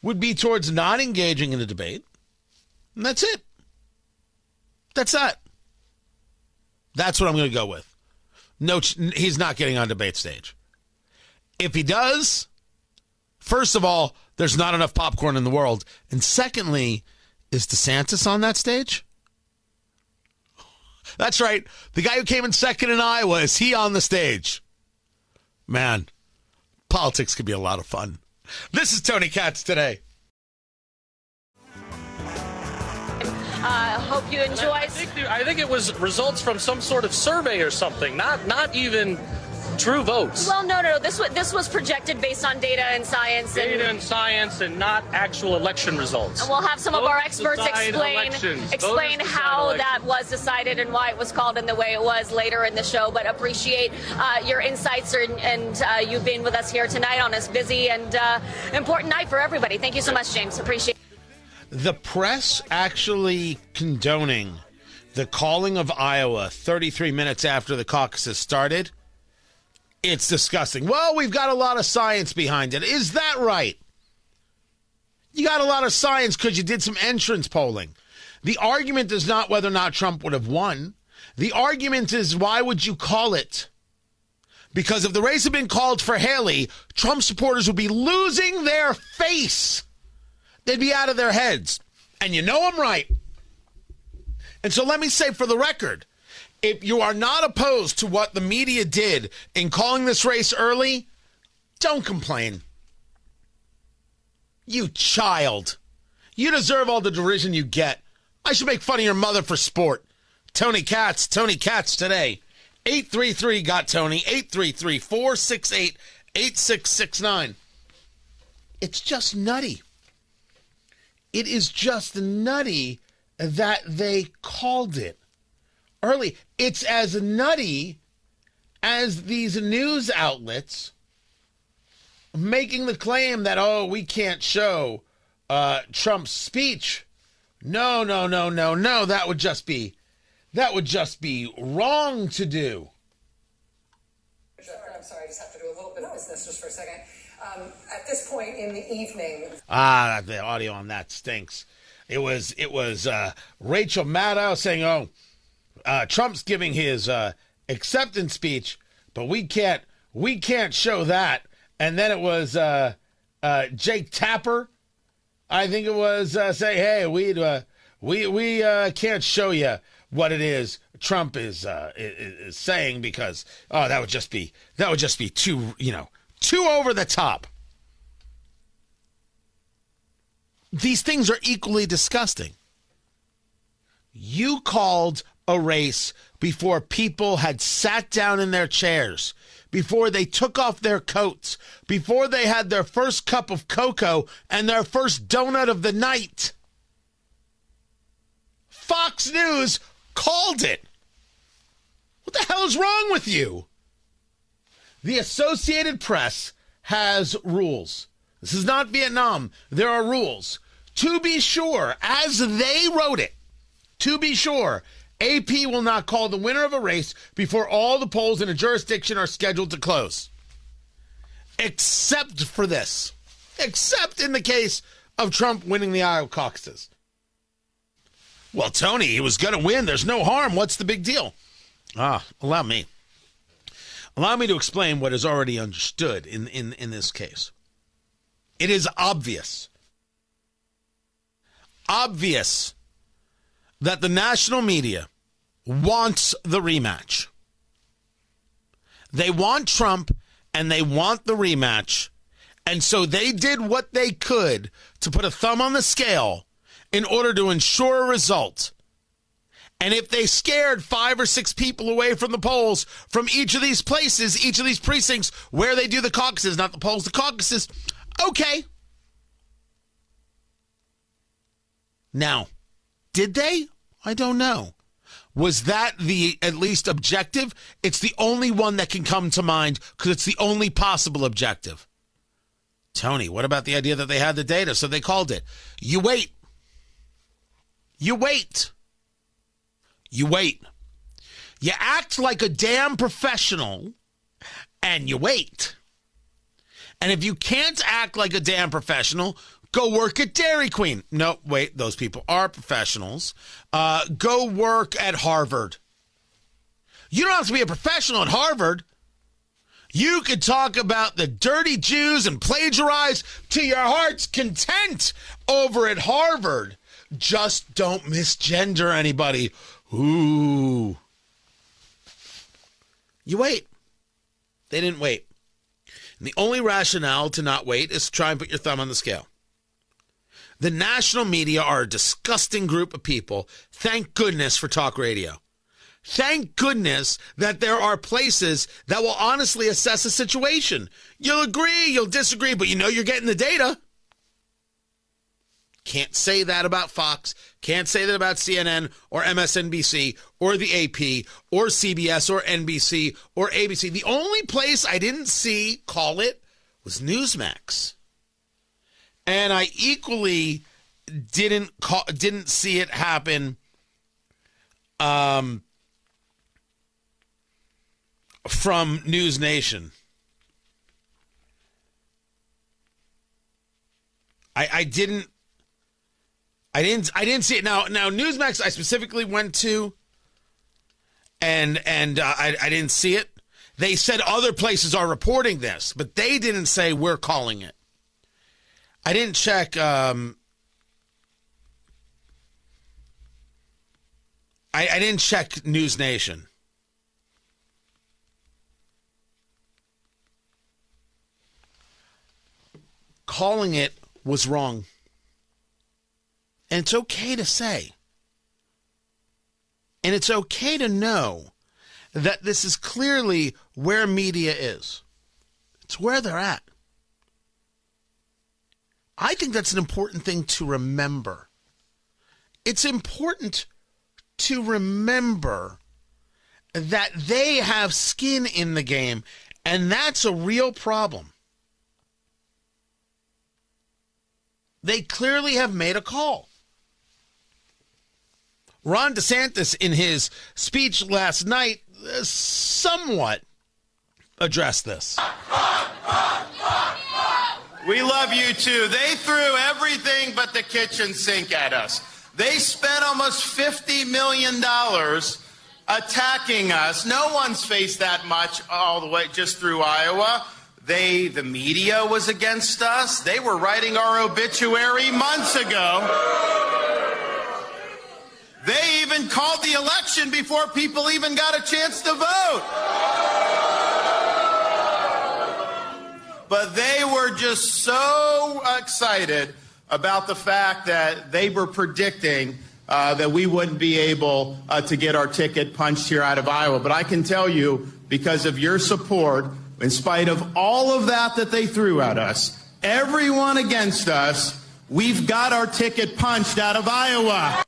would be towards not engaging in the debate. And that's it. That's that. That's what I'm going to go with. No, he's not getting on debate stage. If he does, first of all, there's not enough popcorn in the world. And secondly, is DeSantis on that stage? That's right. The guy who came in second in Iowa, is he on the stage? Man, politics could be a lot of fun. This is Tony Katz today. Hope you enjoy. I think it was results from some sort of survey or something, not even true votes. Well, no. This was projected based on data and science. Data and science and not actual election results. And we'll have some of our experts explain how that was decided and why it was called in the way it was later in the show. But appreciate your insights and you being with us here tonight on this busy and important night for everybody. Thank you so much, James. Appreciate it. The press actually condoning the calling of Iowa 33 minutes after the caucuses started, it's disgusting. Well, we've got a lot of science behind it. Is that right? You got a lot of science because you did some entrance polling. The argument is not whether or not Trump would have won. The argument is, why would you call it? Because if the race had been called for Haley, Trump supporters would be losing their face. They'd be out of their heads. And you know I'm right. And so let me say for the record, if you are not opposed to what the media did in calling this race early, don't complain. You child. You deserve all the derision you get. I should make fun of your mother for sport. Tony Katz today. 833-GOT-TONY, 833-468-8669. It's just nutty. It is just nutty that they called it early. It's as nutty as these news outlets making the claim that, we can't show Trump's speech. No. That would just be wrong to do. I'm sorry, I just have to do a little bit of business just for a second. At this point in the evening. The audio on that stinks. It was Rachel Maddow saying, Trump's giving his acceptance speech, but we can't show that. And then it was Jake Tapper, I think it was, say, hey, we can't show you what it is Trump is saying, because that would just be too over the top. These things are equally disgusting. You called a race before people had sat down in their chairs, before they took off their coats, before they had their first cup of cocoa and their first donut of the night. Fox News called it. What the hell is wrong with you? The Associated Press has rules. This is not Vietnam. There are rules. To be sure, as they wrote it, to be sure, AP will not call the winner of a race before all the polls in a jurisdiction are scheduled to close. Except for this. Except in the case of Trump winning the Iowa caucuses. Well, Tony, he was going to win. There's no harm. What's the big deal? Allow me. Allow me to explain what is already understood in this case. It is obvious that the national media wants the rematch. They want Trump and they want the rematch. And so they did what they could to put a thumb on the scale in order to ensure a result. And if they scared 5 or 6 people away from the polls from each of these places, each of these precincts where they do the caucuses, not the polls, the caucuses, okay. Now, did they? I don't know. Was that the at least objective? It's the only one that can come to mind because it's the only possible objective. Tony, what about the idea that they had the data, so they called it? You wait. You wait. You wait. You act like a damn professional and you wait. And if you can't act like a damn professional, go work at Dairy Queen. No, wait, those people are professionals. Go work at Harvard. You don't have to be a professional at Harvard. You could talk about the dirty Jews and plagiarize to your heart's content over at Harvard. Just don't misgender anybody. Ooh. You wait. They didn't wait. And the only rationale to not wait is to try and put your thumb on the scale. The national media are a disgusting group of people. Thank goodness for talk radio. Thank goodness that there are places that will honestly assess a situation. You'll agree, you'll disagree, but you know you're getting the data. Can't say that about Fox. Can't say that about CNN or MSNBC or the AP or CBS or NBC or ABC. The only place I didn't see call it was Newsmax. And I equally didn't see it happen from News Nation. I didn't see it. Now Newsmax I specifically went to, and I didn't see it. They said other places are reporting this, but they didn't say we're calling it. I didn't check. I didn't check News Nation. Calling it was wrong. And it's okay to say. And it's okay to know that this is clearly where media is. It's where they're at. I think that's an important thing to remember. It's important to remember that they have skin in the game, and that's a real problem. They clearly have made a call. Ron DeSantis, in his speech last night, somewhat addressed this. We love you too. They threw everything but the kitchen sink at us. They spent almost $50 million attacking us. No one's faced that much all the way just through Iowa. The media was against us. They were writing our obituary months ago. They even called the election before people even got a chance to vote. But they were just so excited about the fact that they were predicting that we wouldn't be able to get our ticket punched here out of Iowa. But I can tell you, because of your support, in spite of all of that they threw at us, everyone against us, we've got our ticket punched out of Iowa.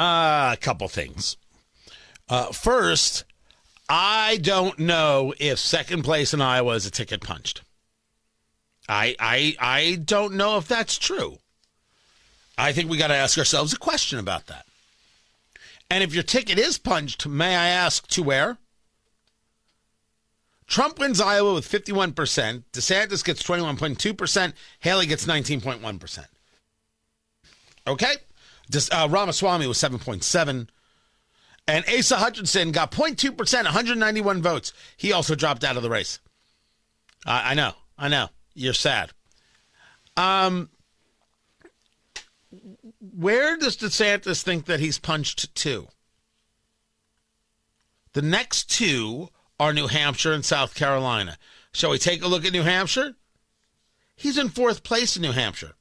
A couple things. First, I don't know if second place in Iowa is a ticket punched. I don't know if that's true. I think we got to ask ourselves a question about that. And if your ticket is punched, may I ask to where? Trump wins Iowa with 51%. DeSantis gets 21.2%. Haley gets 19.1%. Okay? Ramaswamy was 7.7. And Asa Hutchinson got 0.2%, 191 votes. He also dropped out of the race. I know. You're sad. Where does DeSantis think that he's punched to? The next two are New Hampshire and South Carolina. Shall we take a look at New Hampshire? He's in 4th place in New Hampshire.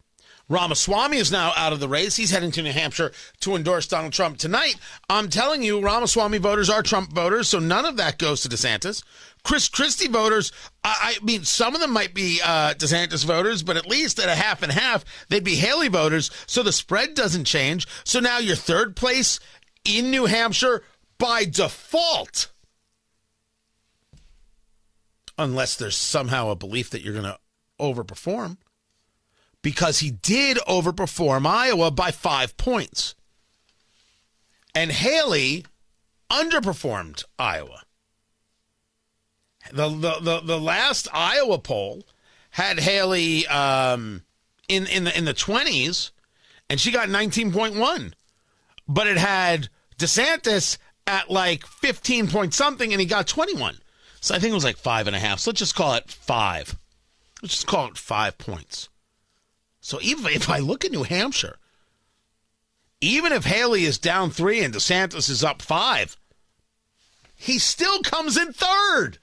Ramaswamy is now out of the race. He's heading to New Hampshire to endorse Donald Trump tonight. I'm telling you, Ramaswamy voters are Trump voters, so none of that goes to DeSantis. Chris Christie voters, I mean, some of them might be DeSantis voters, but at least at a half and half, they'd be Haley voters, so the spread doesn't change. So now you're 3rd place in New Hampshire by default. Unless there's somehow a belief that you're going to overperform. Because he did overperform Iowa by 5 points. And Haley underperformed Iowa. The last Iowa poll had Haley in the 20s, and she got 19.1. But it had DeSantis at like 15 point something, and he got 21. So I think it was like 5.5. So let's just call it 5. Let's just call it 5 points. So even if I look at New Hampshire, even if Haley is down 3 and DeSantis is up 5, he still comes in 3rd.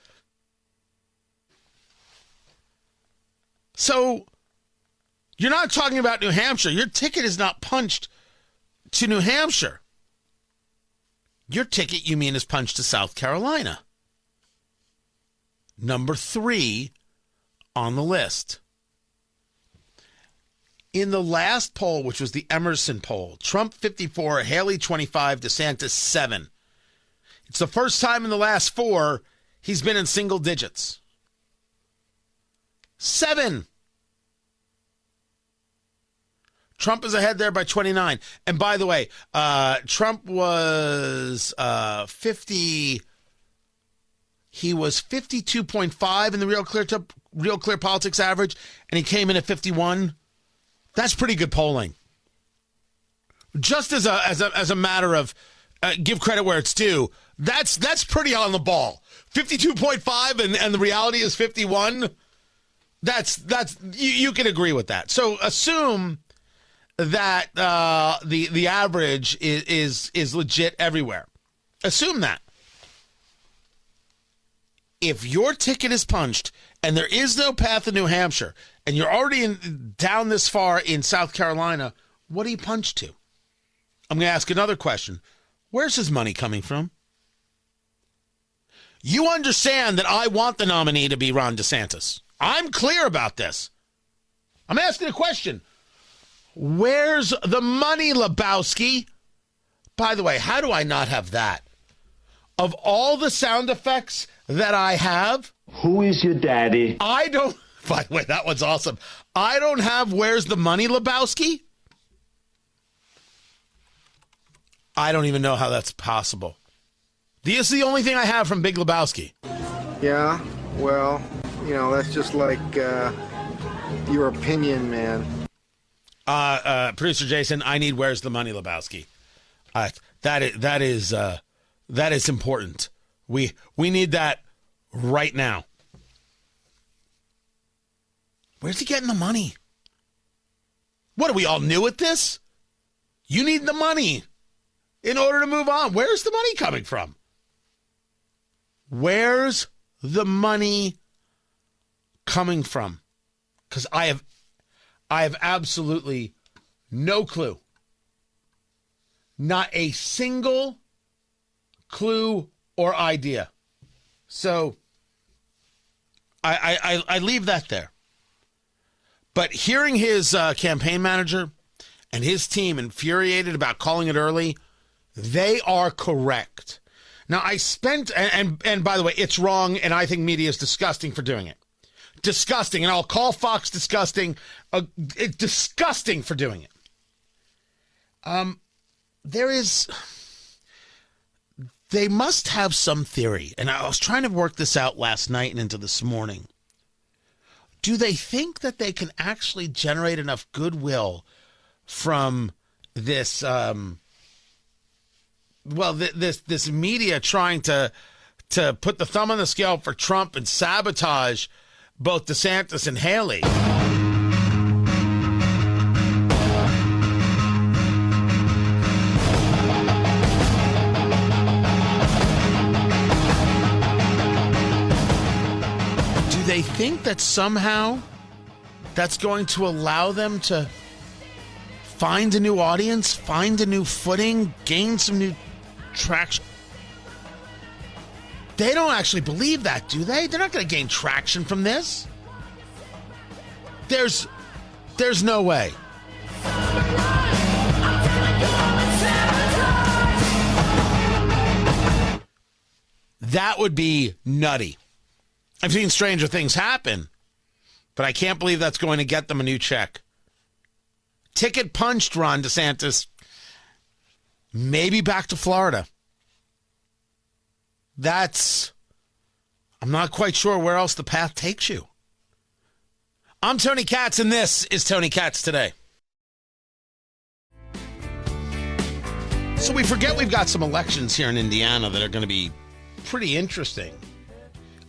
So you're not talking about New Hampshire. Your ticket is not punched to New Hampshire. Your ticket, you mean, is punched to South Carolina. Number 3 on the list. In the last poll, which was the Emerson poll, Trump 54, Haley 25, DeSantis 7. It's the first time in the last 4 he's been in single digits. 7. Trump is ahead there by 29. And by the way, Trump was 50. He was 52.5 in the Real Clear Politics average, and he came in at 51. That's pretty good polling. Just as a matter of give credit where it's due, that's pretty on the ball. 52.5 and the reality is 51. That's you can agree with that. So assume that the average is legit everywhere. Assume that. If your ticket is punched and there is no path in New Hampshire, and you're already down this far in South Carolina, what do you punch to? I'm going to ask another question. Where's his money coming from? You understand that I want the nominee to be Ron DeSantis. I'm clear about this. I'm asking a question. Where's the money, Lebowski? By the way, how do I not have that? Of all the sound effects that I have... Who is your daddy? I don't... By the way, that one's awesome. I don't have Where's the Money, Lebowski? I don't even know how that's possible. This is the only thing I have from Big Lebowski. Yeah, well, that's just like your opinion, man. Producer Jason, I need Where's the Money, Lebowski. That is important. We need that right now. Where's he getting the money? What, are we all new at this? You need the money in order to move on. Where's the money coming from? Where's the money coming from? Because I have absolutely no clue. Not a single clue or idea. So I leave that there. But hearing his campaign manager and his team infuriated about calling it early, they are correct. Now, I spent, and by the way, it's wrong, and I think media is disgusting for doing it. Disgusting, and I'll call Fox disgusting. Disgusting for doing it. They must have some theory, and I was trying to work this out last night and into this morning. Do they think that they can actually generate enough goodwill from this this media trying to put the thumb on the scale for Trump and sabotage both DeSantis and Haley. Do they think that somehow that's going to allow them to find a new audience, find a new footing, gain some new traction? They don't actually believe that, do they? They're not going to gain traction from this. There's no way. That would be nutty. I've seen stranger things happen, but I can't believe that's going to get them a new check. Ticket punched, Ron DeSantis. Maybe back to Florida. I'm not quite sure where else the path takes you. I'm Tony Katz, and this is Tony Katz Today. So we forget we've got some elections here in Indiana that are going to be pretty interesting.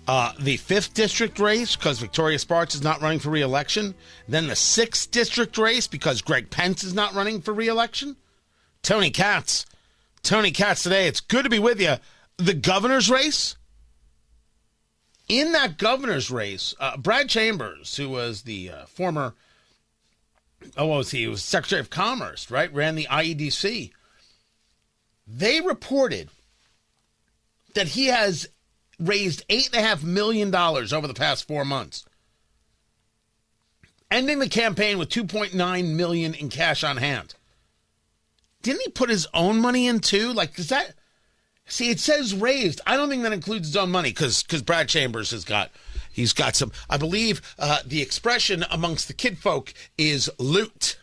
The 5th district race, because Victoria Sparks is not running for re-election. Then the 6th district race, because Greg Pence is not running for re-election. Tony Katz Today. It's good to be with you. The governor's race. In that governor's race, Brad Chambers, who was the former, what was he? He was Secretary of Commerce, right? Ran the IEDC. They reported that he has raised $8.5 million over the past 4 months, ending the campaign with $2.9 million in cash on hand. Didn't he put his own money in too? Like, does that? See, it says raised. I don't think that includes his own money because Brad Chambers he's got some. I believe the expression amongst the kid folk is loot.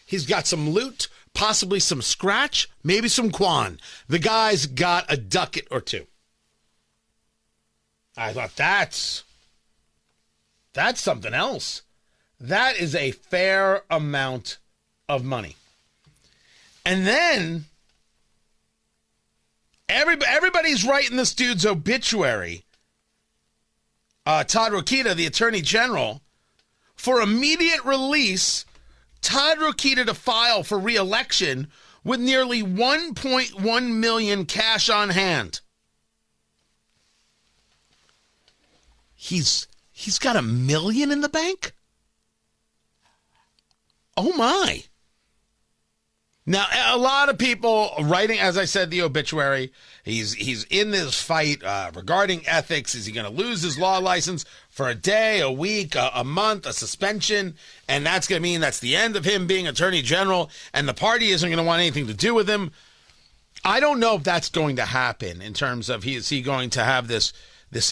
He's got some loot, possibly some scratch, maybe some quan. The guy's got a ducat or two. I thought that's something else. That is a fair amount of money. And then everybody's writing this dude's obituary. Todd Rokita, the Attorney General, for immediate release. Todd Rokita to file for re-election with nearly $1.1 million cash on hand. He's got $1 million in the bank? Oh my. Now, a lot of people writing, as I said, the obituary, he's in this fight regarding ethics. Is he going to lose his law license for a day, a week, a month, a suspension? And that's going to mean that's the end of him being Attorney General, and the party isn't going to want anything to do with him. I don't know if that's going to happen in terms of is he going to have this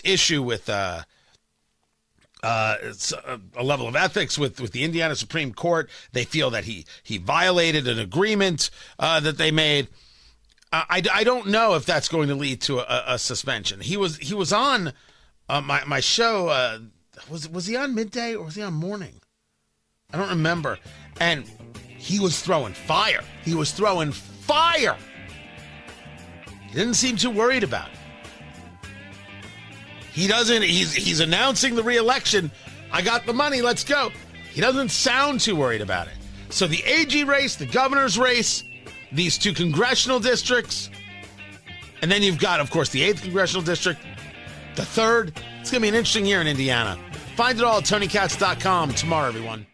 issue with it's a level of ethics with the Indiana Supreme Court. They feel that he violated an agreement that they made. I don't know if that's going to lead to a suspension. He was on my show. Was he on midday or was he on morning? I don't remember. And he was throwing fire. He didn't seem too worried about it. He's announcing the re-election. I got the money, let's go. He doesn't sound too worried about it. So the AG race, the governor's race, these 2 congressional districts, and then you've got, of course, the 8th congressional district, the 3rd. It's going to be an interesting year in Indiana. Find it all at TonyKatz.com tomorrow, everyone.